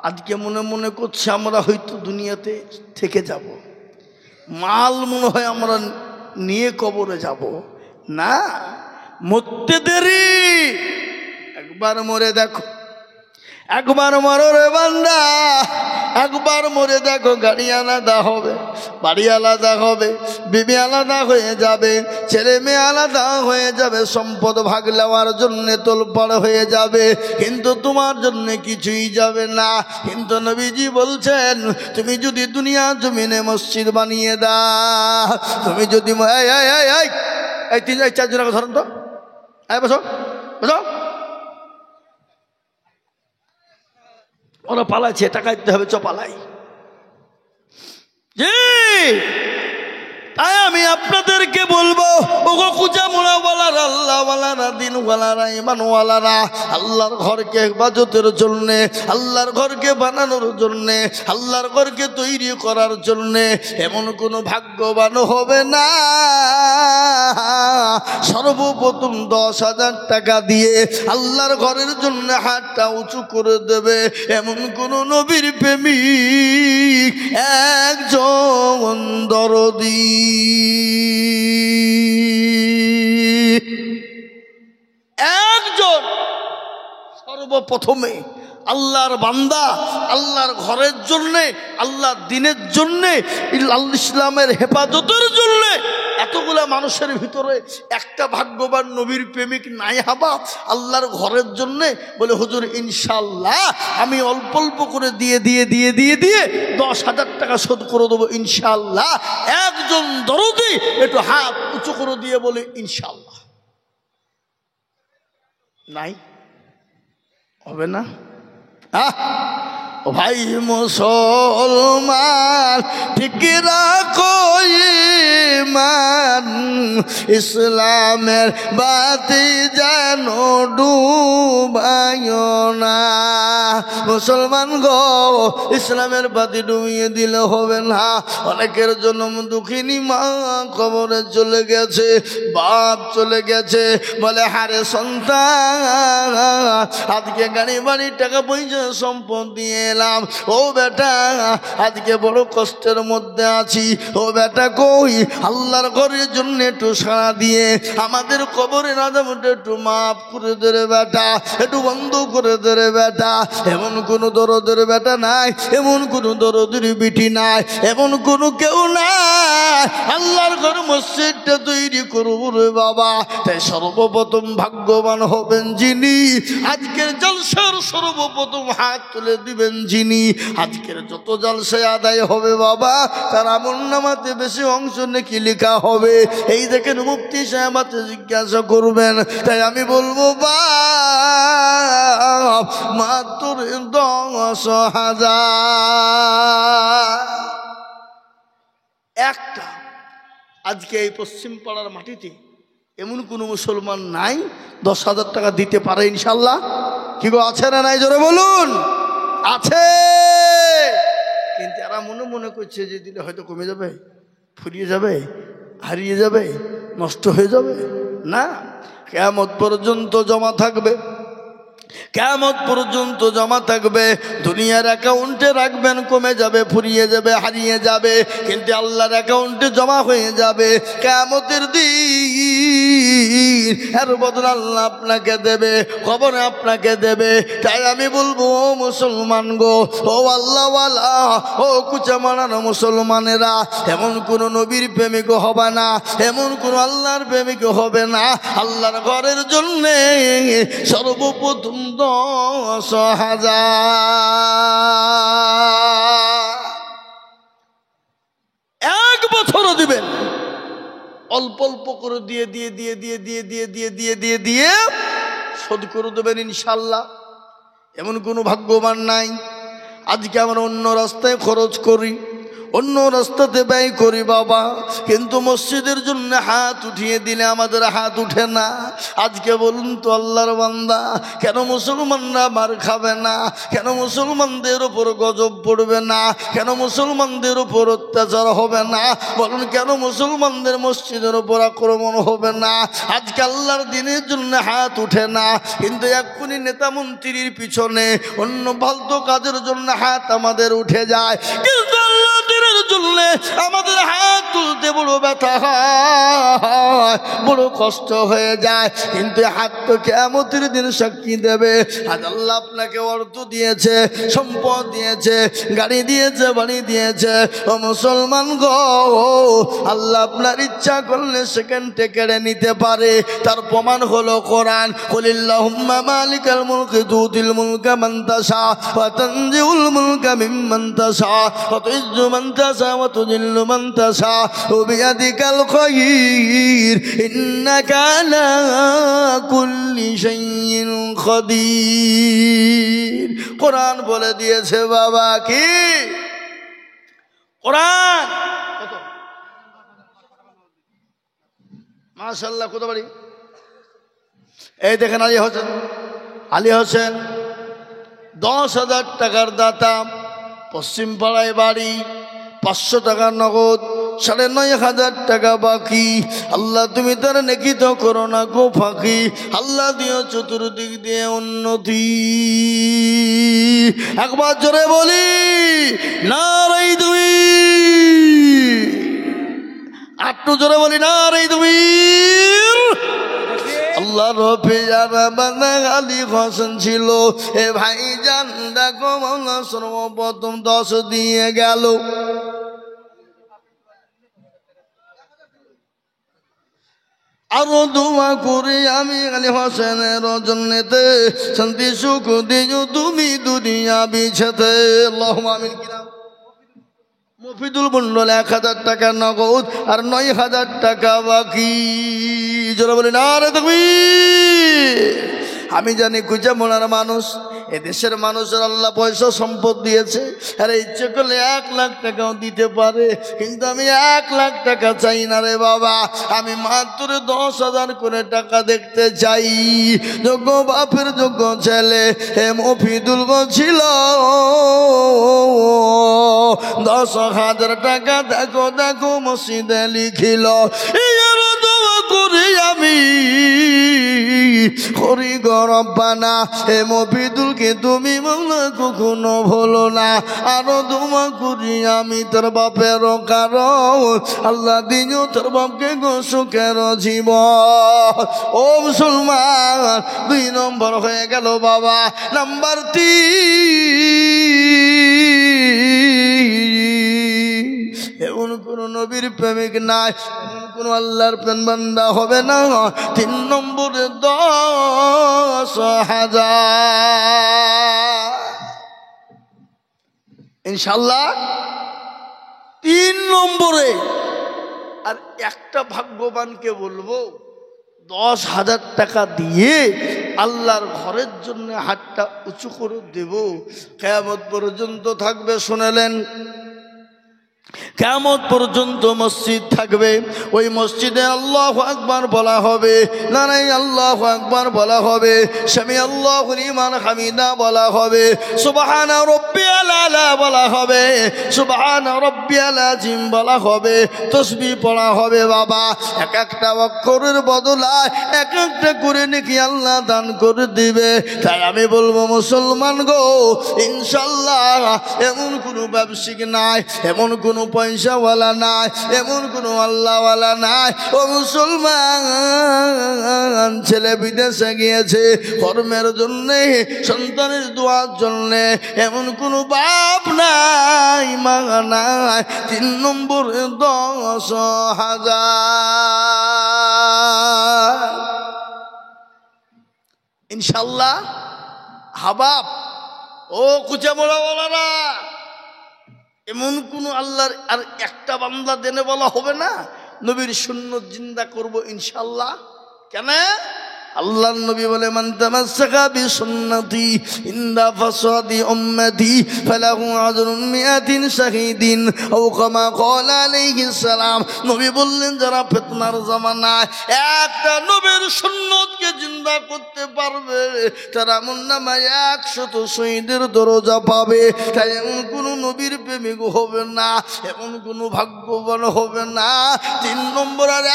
আজকে মনে মনে করছে আমরা হয়তো দুনিয়াতে থেকে যাব, মাল মনে হয় আমরা নিয়ে কবরে যাব। না, মরতে দেরি, একবার মরে দেখো, একবার মরো রে বান্দা, একবার মরে দেখো, গাড়ি আলাদা হবে, বাড়ি আলাদা হবে, বিবি আলাদা হয়ে যাবে, ছেলে মেয়ে আলাদা হয়ে যাবে, সম্পদ ভাগ নেওয়ার জন্য তোলপাড় হয়ে যাবে, কিন্তু তোমার জন্য কিছুই যাবে না। কিন্তু নবীজি বলছেন তুমি যদি দুনিয়া জমিনে মসজিদ বানিয়ে দাও, তুমি যদি এই 3-4 জনকে ধরেন তো, বসো বসো, ওরা পালাচ্ছে, টাকা দিতে হবে, চপালাই। জি, তাই আমি আপনাদেরকে বলবো ওগো কুচামোড়াওয়ালারা, আল্লাহওয়ালারা, দিনওয়ালারা, ইমানওয়ালারা, আল্লাহর ঘরকে হেফাজতের জন্যে, আল্লাহর ঘরকে বানানোর জন্যে, আল্লাহর ঘরকে তৈরি করার জন্যে এমন কোনো ভাগ্যবান হবে না সর্বপ্রথম 10,000 টাকা দিয়ে আল্লাহর ঘরের জন্য হাতটা উঁচু করে দেবে, এমন কোন নবীর প্রেমিক একজন দরদি। একজন সর্বপ্রথমে আল্লাহর বান্দা, আল্লাহর ঘরের জন্যে, আল্লাহর দিনের জন্যে, ইসলামের হেফাজতের জন্যে এতগুলা মানুষের ভিতরে একটা ভাগ্যবান নবীর প্রেমিক নাই হাবা আল্লাহর ঘরের জন্যে বলে হুজুর ইনশাআল্লাহ আমি অল্প অল্প করে দিয়ে 10,000 টাকা শোধ করে দেবো ইনশাআল্লাহ। একজন দরদি একটু হাত উঁচু করে দিয়ে বলে ইনশাআল্লাহ। নাই, হবে না? ও ভাই মুসলমান ঠিক রাখো ঈমান, ইসলামের বাতি যেন ডুবায়ো না। মুসলমান গো, ইসলামের বাতি ডুবিয়ে দিলে হবে না। অনেকের জন্ম দুঃখিনী মা কবরে চলে গেছে, বাপ চলে গেছে, বলে হারে সন্তান আজকে গাড়ি বাড়ি টাকা পয়সা সম্পদ দিয়ে এলাম। ও বেটা, আজকে বড় কষ্টের মধ্যে আছি। ও বেটা কই, আল্লাহর ঘরের জন্য একটু সাড়া দিয়ে আমাদের কবরের আযাবটা একটু মাফ করে দে রে বেটা, একটু বন্ধ করে দে রে বেটা। এমন কোনো দরদের বেটা নাই, এমন কোনো দরদের বিটি নাই, এমন কোনো কেউ নাই আল্লাহর ঘর মসজিদটা তৈরি করবো রে বাবা। তাই সর্বপ্রথম ভাগ্যবান হবেন যিনি আজকের জলসার সর্বপ্রথম হাত তুলে দিবেন যিনি। আজকের যত জলসায় আদায় হবে বাবা, তার আমলনামাতে বেশি অংশ নাকি লেখা হবে। এই দেখেন মুফতি সাহেব হাতে জিজ্ঞাসা করবেন। তাই আমি বলবো বাপ, মাত্র 10,000 একটা। আজকে এই পশ্চিম পাড়ার মাটিতে এমন কোনো মুসলমান নাই 10,000 টাকা দিতে পারে ইনশাল্লাহ। কি গো, আছে না নাই? জোরে বলুন। আছে, কিন্তু এরা মনে মনে করছে যে দিলে হয়তো কমে যাবে, ফুরিয়ে যাবে, হারিয়ে যাবে, নষ্ট হয়ে যাবে। না, কিয়ামত পর্যন্ত জমা থাকবে, কিয়ামত পর্যন্ত জমা থাকবে। দুনিয়ার অ্যাকাউন্টে রাখবেন, কমে যাবে, ফুরিয়ে যাবে, হারিয়ে যাবে, কিন্তু আল্লাহর অ্যাকাউন্টে জমা হয়ে যাবে কিয়ামতের দিন। এর বদলে আল্লাহ আপনাকে দেবে, খবরে আপনাকে দেবে। তাই আমি বলবো, ও মুসলমান গো, ও আল্লাহওয়ালা, ও কুচা মারানো মুসলমানেরা, এমন কোনো নবীর প্রেমিক হবে না, এমন কোনো আল্লাহর প্রেমিক হবে না আল্লাহর ঘরের জন্যে সর্বপ্রথম 10,000 এক বছরও দিবেন। অল্প অল্প করে দিয়ে দিয়ে দিয়ে দিয়ে দিয়ে দিয়ে দিয়ে দিয়ে দিয়ে দিয়ে শোধ করে দেবেন ইনশাল্লাহ। এমন কোনো ভাগ্যবান নাই। আজকে আমরা অন্য রাস্তায় খরচ করি, অন্য রাস্তাতে ব্যয় করি বাবা, কিন্তু মসজিদের জন্য হাত উঠিয়ে দিলে আমাদের হাত উঠে না। আজকে বলুন তো আল্লাহর বান্দা, কেন মুসলমানরা মার খাবে না? কেন মুসলমানদের উপর গজব পড়বে না? কেন মুসলমানদের উপর অত্যাচার হবে না? বলুন, কেন মুসলমানদের মসজিদের উপর আক্রমণ হবে না? আজকে আল্লাহর দিনের জন্য হাত উঠে না, কিন্তু এক্ষুনি নেতা মন্ত্রীর পিছনে অন্য ফালতু কাজের জন্য হাত আমাদের উঠে যায়। কিন্তু জন্য আমাদের হাত তুলতে বড় ব্যথা হয়, বড় কষ্ট হয়ে যায়। কিন্তু হাত তো কিয়ামতের দিন সাক্ষী দেবে। আজ আল্লাহ আপনাকে অর্থ দিয়েছে, সম্পদ দিয়েছে, গাড়ি দিয়েছে, বাড়ি দিয়েছে। ও মুসলমান গো, আল্লাহ আপনার ইচ্ছা করলে সেকেন্ডে কেড়ে নিতে পারে। তার প্রমাণ হলো কোরআন। কুলিল্লাহুম্মা মালিকাল মুলকি তুতিল মুলকা মান তাশা ওয়া তানজিউল মুলকা মিম্মান তাশা ওয়া তুইজ্জু মান তাশা ওয়া তুযিল্লু মান তাশা ওয়া বিয়াদিকাল খায়র ইন্নাকা আলা কুল্লি শাইইন কাদির। কোরআন বলে দিয়েছে বাবা। কি কোরআন? কত মাশাআল্লাহ, কত বাড়ি? এই দেখেন আলী হোসেন 10,000 টাকার দাতা, পশ্চিম পাড়ায় বাড়ি, 500 টাকা নগদ, 9,500 টাকা বাকি। আল্লাহ তুমি তার নেকি তো করো না গো ফাঁকি। আল্লাহ দিও চতুর্দিক দিয়ে উন্নতি। একবার জোরে বলি নারাই তুমি, আটটু জোরে বলি নারাই তুমি। আল্লাহ রফি যারা বান্দা আলী হোসেন ছিল। এ ভাই জান দেখো, আল্লাহ সর্বপ্রথম 10 দিয়ে গেল। আরো দোয়া করি আমি আলী হোসেনের জন্যতে, শান্তি সুখ দিও তুমি দুনিয়া বিছেতে। আল্লাহুম্মা আমিন। কিরাম মফিদুল মন্ডল 1,000 টাকা নগদ আর 9,000 টাকা বাকি। জোরে বলি নারে তাকবীর। আমি জানি কুচা মোনার মানুষ, এদেশের মানুষের আল্লাহ পয়সা সম্পদ দিয়েছে, আর ইচ্ছে করলে 1 লাখ টাকাও দিতে পারে, কিন্তু আমি 1 লাখ টাকা চাই না রে বাবা। আমি মাত্র 10,000 করে টাকা দেখতে চাই। যোগ্য বাপের যোগ্য ছেলে হে মফিদুল ছিল, 10,000 টাকা দেখো দেখো মসজিদে লিখিল। করি আমি করি গরব্বানা হে মফিদুল ভুলকে তুমি মাওলা কখনো ভুলো না। আরো দোয়া করি আমি তোর বাপের কারণ আল্লাহ দিনও তোর বাপকে গো সুখের জীবন। ও মুসলমান, 2 নম্বর হয়ে গেল বাবা। নাম্বার 3, এমন কোন নবীর প্রেমিক নাই, এমন কোন আল্লাহর প্রেম বান্দা হবে না। 3 নম্বরে 10,000 ইনশাল্লাহ। 3 নম্বরে আর একটা ভাগ্যবানকে বলবো 10,000 টাকা দিয়ে আল্লাহর ঘরের জন্য হাতটা উঁচু করে দেব। কিয়ামত পর্যন্ত থাকবে, শুনেলেন, কিয়ামত পর্যন্ত মসজিদ থাকবে। ওই মসজিদে আল্লাহু আকবার বলা হবে, নারায়ে আল্লাহু আকবার বলা হবে, সামি আল্লাহু লিমান হামিদা বলা হবে, সুবহানা রাব্বিয়াল আলা বলা হবে, সুবহানা রাব্বিয়াল আযীম বলা হবে, তাসবিহ পড়া হবে। বাবা, এক একটা অক্ষরের বদলায় এক একটা করে নাকি আল্লাহ দান করে দিবে। তাই আমি বলবো মুসলমান গো, ইনশাআল্লাহ এমন কোনো ব্যবসায়িক নাই, এমন কোনো পয়সাওয়ালা নাই, এমন কোনো আল্লাহওয়ালা নাই। ও মুসলমান, ছেলে বিদেশে গিয়েছে কর্মের জন্যে, সন্তানের দোয়ার জন্যে, এমন কোনো বাপ নাই, মা নাই। 3 নম্বরে 10,000 ইনশাল্লাহ। হাবাব, ও কুচা মোড়াওয়ালারা, এমন কোন আল্লাহর আর একটা বান্দা দেনে বলা হবে না নবীর সুন্নত জিন্দা করব ইনশাআল্লাহ। কেন? আল্লাহর নবী বলে, মান তামাসসাকা বিসুন্নতি ইনদা ফাসাদি উম্মতি ফালাহু আজরুম মিআতিন শাহীদিন আও কামা ক্বালা আলাইহিস সালাম। নবী বললেন, যারা ফিতনার জামানায় একটা নবীর সুন্নতকে জিন্দা করতে পারবে তারা আমলনামায় 100 শহীদের দরজা পাবে। তাই এমন কোন নবীর প্রেমিক হবে না, এমন কোন ভাগ্যবান হবে না। 3 নম্বর আর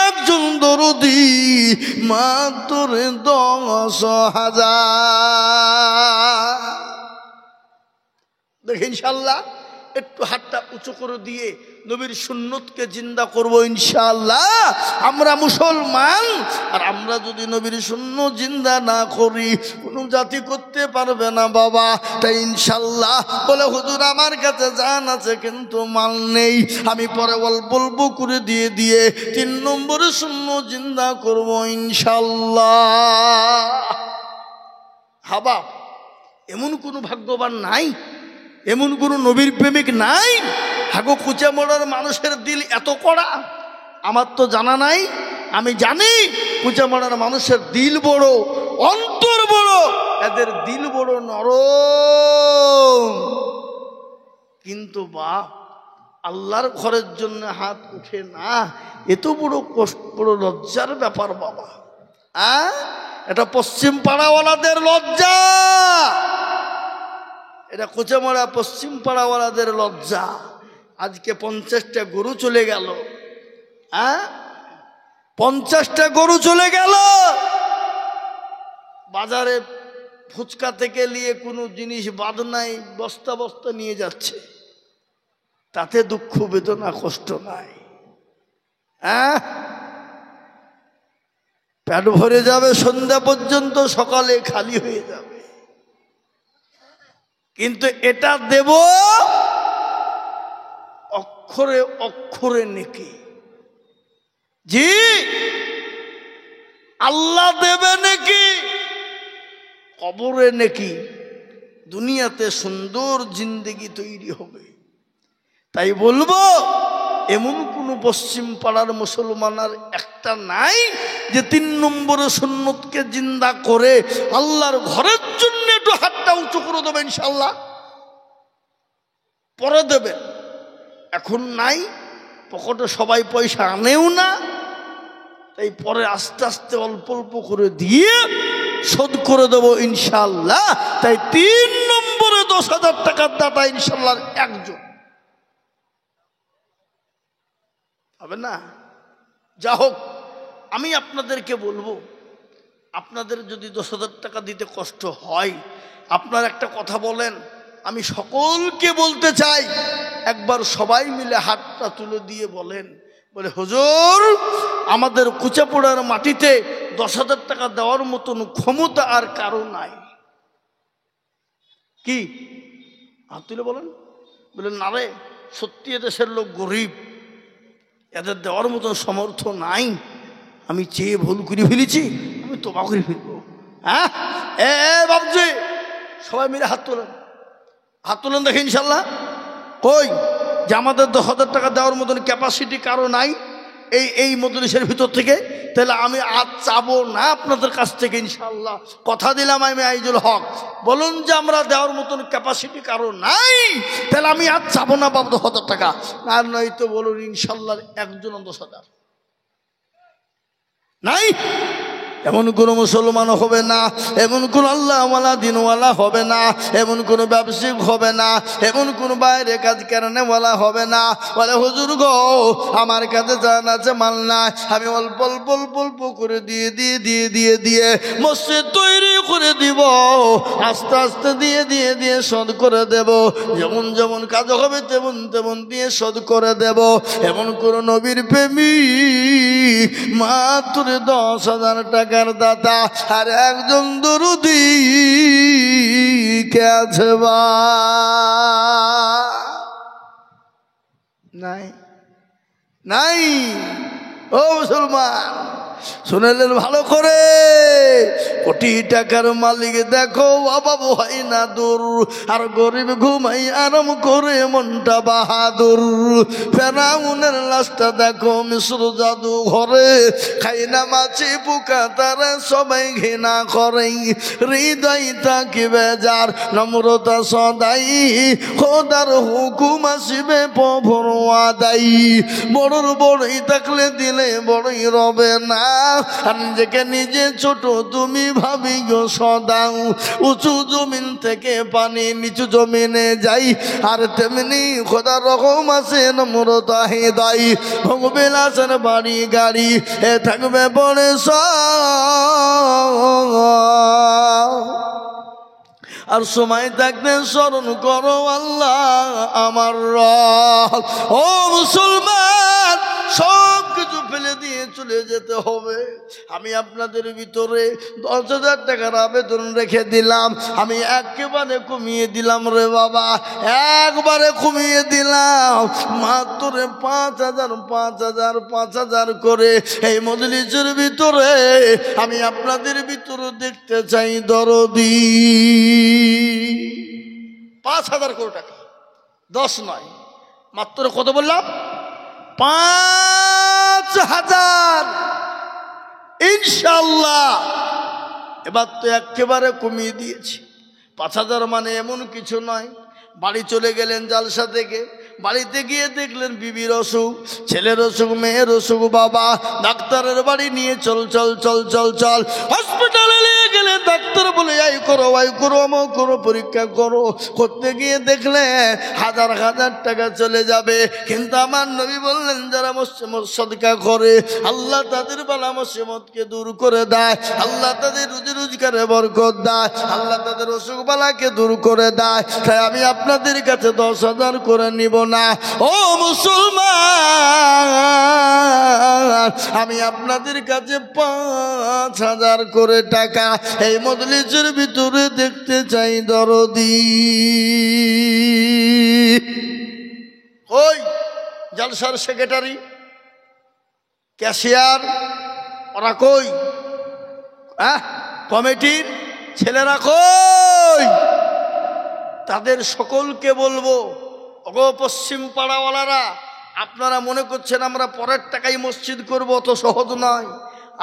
একজন দরদি মাত্র 10,000। দেখে ইনশাআল্লাহ একটু হাতটা উঁচু করে দিয়ে নবীর সুন্নতকে জিন্দা করব ইনশাআল্লাহ। আমরা মুসলমান, আর আমরা যদি নবীর সুন্নত জিন্দা না করি কোনো জাতি করতে পারবে না বাবা। তাই ইনশাআল্লাহ বলে, হুজুর আমার কাছে জান আছে কিন্তু মাল নেই, আমি পরে অল্প অল্প করে দিয়ে দিয়ে 3 নম্বরে সুন্নত জিন্দা করব ইনশাআল্লাহ। হাবা, এমন কোনো ভাগ্যবান নাই, এমন কোন নবীর প্রেমিক নাই। হাগো কুচা মোড়ার মানুষের দিল এত কড়া আমার তো জানা নাই। আমি জানি কুচা মোড়ার মানুষের দিল বড়, অন্তর বড়, এদের দিল বড় নরম। কিন্তু বাপ, আল্লাহর ঘরের জন্য হাত উঠে না, এত বড় কষ্ট, বড় লজ্জার ব্যাপার বাবা। এটা পশ্চিম পাড়াওয়ালাদের লজ্জা, এটা কোচামারা পশ্চিম পাড়াওয়ালাদের লজ্জা। আজকে 50টা গরু চলে গেল, 50টা গরু চলে গেল। বাজারে ফুচকা থেকে নিয়ে কোনো জিনিস বাদ নাই, বস্তা বস্তা নিয়ে যাচ্ছে, তাতে দুঃখ বেদনা কষ্ট নাই। পেট ভরে যাবে সন্ধ্যা পর্যন্ত, সকালে খালি হয়ে যাবে। কিন্তু এটা দেব অক্ষরে অক্ষরে নেকি। জি, আল্লাহ দেবে নাকি, কবরে নাকি, দুনিয়াতে সুন্দর জিন্দেগি তৈরি হবে। তাই বলবো, এমন কোন পশ্চিম পাড়ার মুসলমান আর একটা নাই যে 3 নম্বরে সুন্নতকে জিন্দা করে আল্লাহর ঘরের জন্য একটু হাতটা উঁচু করে দেবে ইনশাআল্লাহ। পরে দেবে, এখন নাই, পকেটে সবাই পয়সা আনেও না। তাই পরে আস্তে আস্তে অল্প অল্প করে দিয়ে শোধ করে দেবো ইনশাআল্লাহ। তাই 3 নম্বরে 10,000 টাকার দাতা ইনশাআল্লাহ একজন হবে না। যা হোক, আমি আপনাদেরকে বলবো, আপনাদের যদি 10,000 টাকা দিতে কষ্ট হয় আপনার একটা কথা বলেন, আমি সকলকে বলতে চাই, একবার সবাই মিলে হাতটা তুলে দিয়ে বলেন, বলে হুজুর আমাদের কুচাপোড়ার মাটিতে 10,000 টাকা দেওয়ার মতন ক্ষমতা আর কারো নাই। কি হাত তুলে বলেন, বলেন না রে সত্যি এদেশের লোক গরিব, এদের দেওয়ার মতন সমর্থ নাই, আমি চেয়ে ভুল করে ফেলেছি, আমি তোবা করে ফেলবো। হ্যাঁ এ বাবজি সবাই মিলে হাত তোলেন, হাত তোলেন দেখে ইনশাল্লাহ। কই যে আমাদের 10,000 টাকা দেওয়ার মতন ক্যাপাসিটি কারো নাই এই মজলিসের ভিতর থেকে? তাহলে আমি আজ চাবো না আপনাদের কাছ থেকে ইনশাল্লাহ, কথা দিলাম আমি আইজুল হক। বলুন যে আমরা দেওয়ার মতন ক্যাপাসিটি কারো নাই, তাহলে আমি আজ চাবো না বাবু 10,000 টাকা। আর নয়তো বলুন ইনশাল্লাহ একজন 10,000 নাই। এমন কোনো মুসলমান হবে না, এমন কোন আল্লাহওয়ালা দিনওয়ালা হবে না, এমন কোনো ব্যবসায়িক হবে না, এমন কোন বাইরে কাজ কারণেওয়ালা হবে না বলে হুজুর গো আমার কাছে জান আছে মাল না, আমি অল্প অল্প অল্প অল্প করে দিয়ে দিয়ে দিয়ে দিয়ে দিয়ে মসজিদ তৈরি করে দিব, আস্তে আস্তে দিয়ে দিয়ে দিয়ে শোধ করে দেব, যেমন যেমন কাজ হবে তেমন তেমন দিয়ে শোধ করে দেব। এমন কোন নবীর প্রেমিক মাত্র 10,000 টাকার দাতা আর একজন দরুদি কে আছে বা নাই? নাই। ও মুসলমান শুনেলেন ভালো করে, কোটি টাকার মালিক দেখো বাবা হয় না দূর, আর গরিব ঘুমাই আরাম করে মনটা বাহাদুর। ফেরাউনের লাশটা দেখো মিশ্র জাদু ঘরে, খাই না মাছি পোকা তারা সবাই ঘৃণা করে, হৃদয় তাকে বেজার নম্রতা সদাই, খোদার হুকুম আসিবে প্রভুর আদাই। বড়র বড়ই থাকলে দিলে বড়ই রবে না, আর নিজেকে নিজে ছোট তুমি ভাবি গো সদাও, উঁচু জমিন থেকে পানি নিচু জমিনে যাই, আর তেমনি খোদার রকম আছে নম্রতা হৃদয়। ভোগবে লাশের বাড়ি গাড়ি এ থাকবে পরে সব, আর সময় থাকতে স্মরণ করো আল্লাহ আমার রব। ও মুসলমান সব কিছু ফেলে দিয়ে চলে যেতে হবে। আমি আপনাদের ভিতরে 10,000 টাকার আবেদন রেখে দিলাম, আমি একেবারে কমিয়ে দিলাম রে বাবা, একবারে কমিয়ে দিলাম, মাত্র 5,000 5,000 5,000 করে এই মজলিসের ভিতরে আমি আপনাদের ভিতরে দেখতে চাই দরদি। 5,000 কোটি টাকা, 10 নয়, মাত্র কত বললাম? 5,000 ইনশাল্লাহ। এবার তো একেবারে কমিয়ে দিয়েছি। 5,000 মানে এমন কিছু নয়। বাড়ি চলে গেলেন জালসা থেকে, বাড়িতে গিয়ে দেখলেন বিবির অসুখ, ছেলের অসুখ, মেয়ের অসুখ, বাবা ডাক্তারের বাড়ি নিয়ে চল চল চল চল চল, হসপিটালে নিয়ে গেলেন, ডাক্তার বলে এই করো ওই করো অমুক করো পরীক্ষা করো, করতে গিয়ে দেখলে হাজার হাজার টাকা চলে যাবে। কিন্তু আমার নবী বললেন যারা সদকা করে আল্লাহ তাদের বালা মুসিবতকে দূর করে দেয়, আল্লাহ তাদের রুজি রোজগারে বরকত দেয়, আল্লাহ তাদের অসুখ বালাকে দূর করে দেয়। তাই আমি আপনাদের কাছে 10,000 করে নিব না। ও মুসলমান আমি আপনাদের কাছে 5,000 করে টাকা এই মজলিসের ভিতরে দেখতে চাই দরদি। ওই জালসার সেক্রেটারি, ক্যাশিয়ার ওরা কই? কমিটির ছেলেরা কই? তাদের সকলকে বলবো, ওগো পশ্চিম পাড়াওয়ালারা, আপনারা মনে করছেন আমরা পরের টাকায় মসজিদ করব, অত সহজ নয়।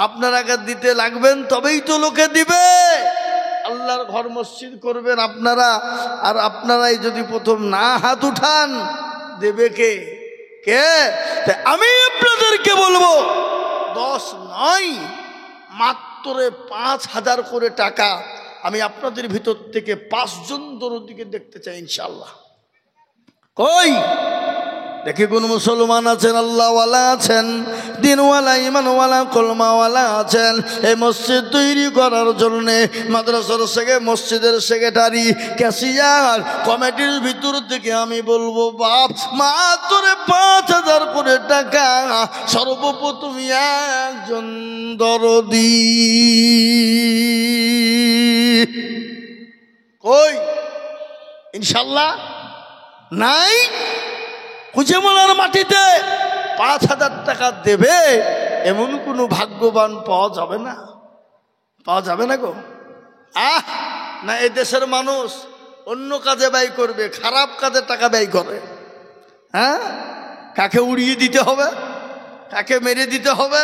আপনারা আগে দিতে লাগবেন, তবেই তো লোকে দিবে। আল্লাহর ঘর মসজিদ করবেন আপনারা, আর আপনারাই যদি প্রথম না হাত উঠান দেবে কে? কে? আমি আপনাদেরকে বলবো 10 নয়, মাত্র 5,000 করে টাকা আমি আপনাদের ভিতর থেকে 5 জন দরদিকে দেখতে চাই ইনশাআল্লাহ। কই দেখি কোন মুসলমান আছেন, আল্লাহওয়ালা আছেন, দিনওয়ালা, ইমানওয়ালা, কলমাওয়ালা আছেন এই মসজিদ তৈরি করার জন্যে। মাদ্রাসার মসজিদের সেক্রেটারি, ক্যাশিয়ার, কমিটির ভিতর থেকে আমি বলবো বাপ মাত্র 5,000 করে টাকা সর্বপ্রথম একজন দরদি। কই ইনশাল্লাহ নাই? কুচেমলার মাটিতে 5,000 টাকা দেবে এমন কোনো ভাগ্যবান পাওয়া যাবে না, পাওয়া যাবে না গো। না, এই দেশের মানুষ অন্য কাজে ব্যয় করবে, খারাপ কাজে টাকা ব্যয় করে। হ্যাঁ, কাকে উড়িয়ে দিতে হবে, কাকে মেরে দিতে হবে,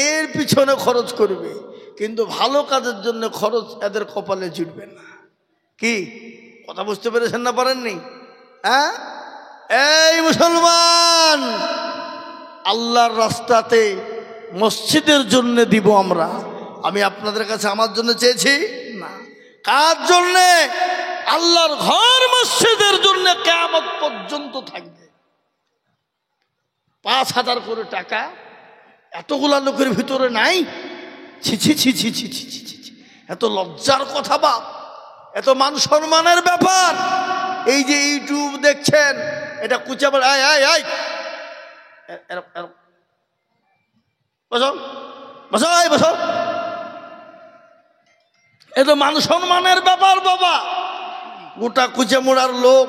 এর পিছনে খরচ করবে, কিন্তু ভালো কাজের জন্য খরচ এদের কপালে জুটবে না। কি কথা বুঝতে পেরেছেন না পারেননি? হ্যাঁ, এই মুসলমান, আল্লাহর রাস্তাতে মসজিদের জন্য দিব আমরা। আমি আপনাদের কাছে আমার জন্য চেয়েছি না, কার জন্যে? আল্লাহর ঘর মসজিদের জন্য কিয়ামত পর্যন্ত থাকবে। 5,000 করে টাকা এতগুলা লোকের ভিতরে নাই? ছি ছি ছি ছি ছি ছি ছি ছি, এত লজ্জার কথা বাপ, এত মান সম্মানের ব্যাপার। এই যে ইউটিউব দেখছেন, এটা কুচাবার আয় আয় আয় বসো বসো বসো, এ তো মান সম্মানের ব্যাপার বাবা। গোটা কুচেমুড়ার লোক,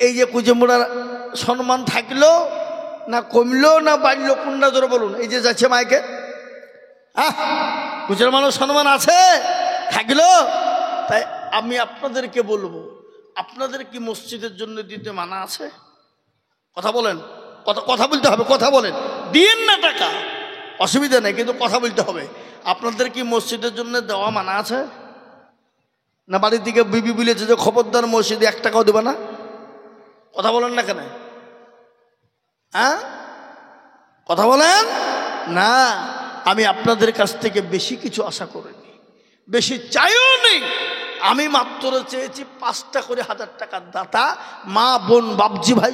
এই যে কুচেমুড়ার সম্মান থাকলো না কমলো না বাড়লো, কোনটা ধরে বলুন? এই যে যাচ্ছে মাইকে, কুচের মানুষ সম্মান আছে, থাকলো। তাই আমি আপনাদেরকে বলবো, আপনাদের কি মসজিদের জন্য দিতে মানা আছে? কথা বলেন, কথা বলতে হবে, কথা বলেন। দিন না টাকা, অসুবিধা নেই, কিন্তু কথা বলতে হবে। আপনাদের কি মসজিদের জন্য দেওয়া মানা আছে? না বাড়ির দিকে বিবি বলেছে যে খবরদার মসজিদে 1 টাকাও দেবে না? কথা বলেন না কেন? হ্যাঁ, কথা বলেন না। আমি আপনাদের কাছ থেকে বেশি কিছু আশা করিনি, বেশি চাইও নেই। আমি মাত্র চেয়েছি 5টা করে 1,000 টাকার দাতা, মা বোন বাবজি ভাই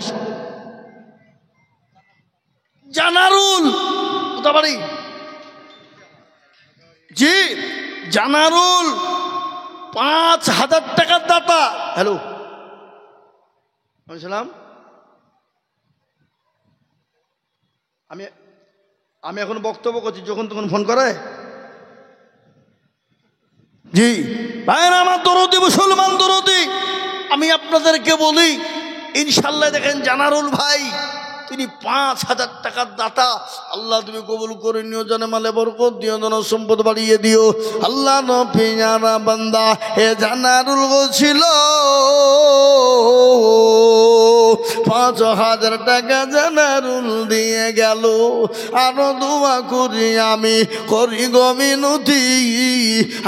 জানারুল কোথাবাড়ি, জি জানারুল 5,000 টাকার দাতা। হ্যালো সালাম, আমি এখন বক্তব্য করছি, যখন তখন ফোন করে। জি ভাইরা আমার দরদি, মুসলমান দরদি, আমি আপনাদেরকে বলি ইনশাল্লাহ দেখেন জানারুল ভাই তিনি 5,000 টাকার দাতা। আল্লাহ তুমি কবুল করে নিও, জানে মালে বরকত দিও, জন সম্পদ বাড়িয়ে দিও। আল্লাহ নপিয়ারা বান্দা হে জানারুল ছিল 5,000 টাকা জানারুল দিয়ে গেল। আরো দোয়া করি আমি, করি গো মিনতি,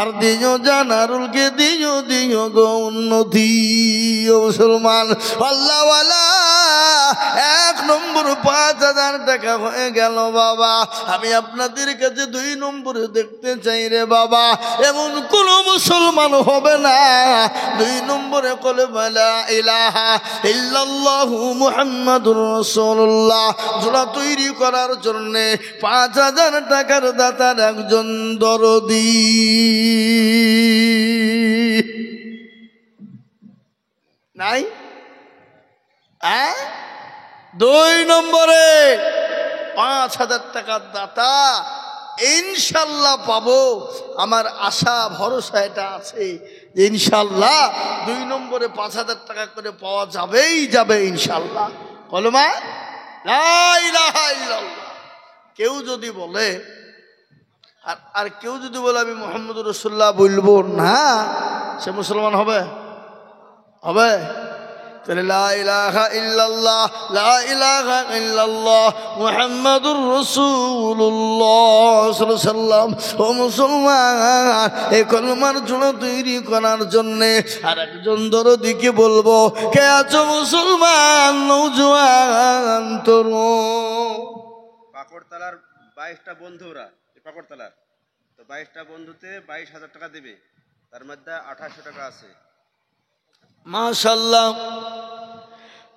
আর দিও জানারুলকে দিও দিও গো উন্নতি। ও মুসলমান আল্লাহওয়ালা, 1 নম্বর 5,000 টাকা হয়ে গেল বাবা। আমি আপনাদের কাছে 2 নম্বরে দেখতে চাই রে বাবা, এমন কোন মুসলমান হবে না 2 নম্বরে কলেমা লা ইলাহা ইল্লাল্লাহু মুহাম্মাদুর রাসূলুল্লাহ জোড়া তৈরি করার জন্য 5,000 টাকার দাতার একজন দরদি। নাই? 2 নম্বরে 5,000 টাকার দাতা ইনশাল্লাহ পাবো। আমার আশা ভরসা এটা আছে যে ইনশাল্লাহ 2 নম্বরে 5,000 টাকা করে পাওয়া যাবেই যাবে ইনশাল্লাহ। কলমা লা ইলাহা ইল্লাল্লাহ। কেউ যদি বলে, আর কেউ যদি বলে আমি মুহাম্মদুর রাসূলুল্লাহ বলবো না, সে মুসলমান হবে? হবে? তাহলে লা ইলাহা ইল্লাল্লাহ, লা ইলাহা ইল্লাল্লাহ মুহাম্মাদুর রাসূলুল্লাহ সাল্লাল্লাহু আলাইহি ওয়াসাল্লাম। ও মুসলমান, এই কলমার জোড়া তৈরি করার জন্য আর একজন দরদিকে বলবো, কে আছো মুসলমান নওজোয়ান তরুণ? পাকড়তলার 22টা বন্ধুরা, পাকড়তলার তো 22টা বন্ধুতে 22,000 টাকা দেবে, তার মধ্যে 2800 টাকা আছে। মাশাআল্লাহ,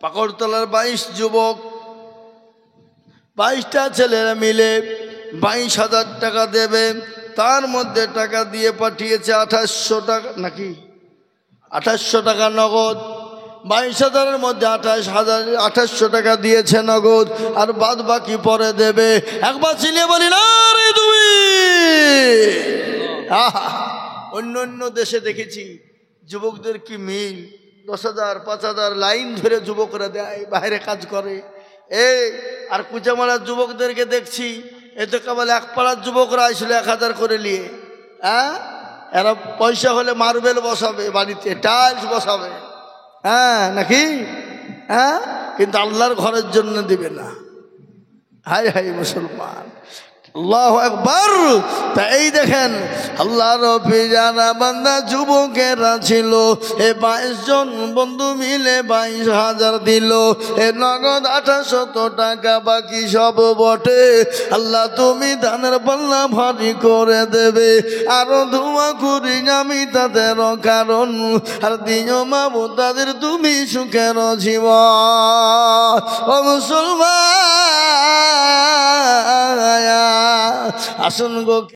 পাকড়তলার 22 যুবক, 22টা ছেলেরা মিলে 22,000 টাকা দেবে। তার মধ্যে টাকা দিয়ে পাঠিয়েছে 2800 টাকা, নাকি 2800 টাকা নগদ। 22,000-এর মধ্যে 2800 টাকা দিয়েছে নগদ, আর বাদ বাকি পরে দেবে। একবার চিনিয়ে বলি না রে তুমি। অন্য অন্য দেশে দেখেছি যুবকদের কি মিল, 10,000 5,000 লাইন ধরে যুবকরা দেয়, বাইরে কাজ করে। এই আর কুচামারার যুবকদেরকে দেখছি, এতে কেবল এক পাড়ার যুবকরা আসলে 1,000 করে নিয়ে। হ্যাঁ, এরা পয়সা হলে মার্বেল বসাবে, বাড়িতে টাইলস বসাবে, হ্যাঁ নাকি? হ্যাঁ, কিন্তু আল্লাহর ঘরের জন্য দিবে না। হাই হাই মুসলমান, আল্লাহু আকবার। তা এই দেখেন আল্লাহর জানা বান্দা যুবকেরা ছিল, এ 22 জন বন্ধু মিলে 22,000 দিল। এ নগদ 2800 টাকা, বাকি সব বটে। আল্লাহ তুমি দানের পাল্লা ভারী করে দেবে। আরো ধোয়া করি আমি তাদের কারণ, আর দিও মাবুদ তাদের তুমি সুখের জীবন। ও মুসলমান আসুন গো।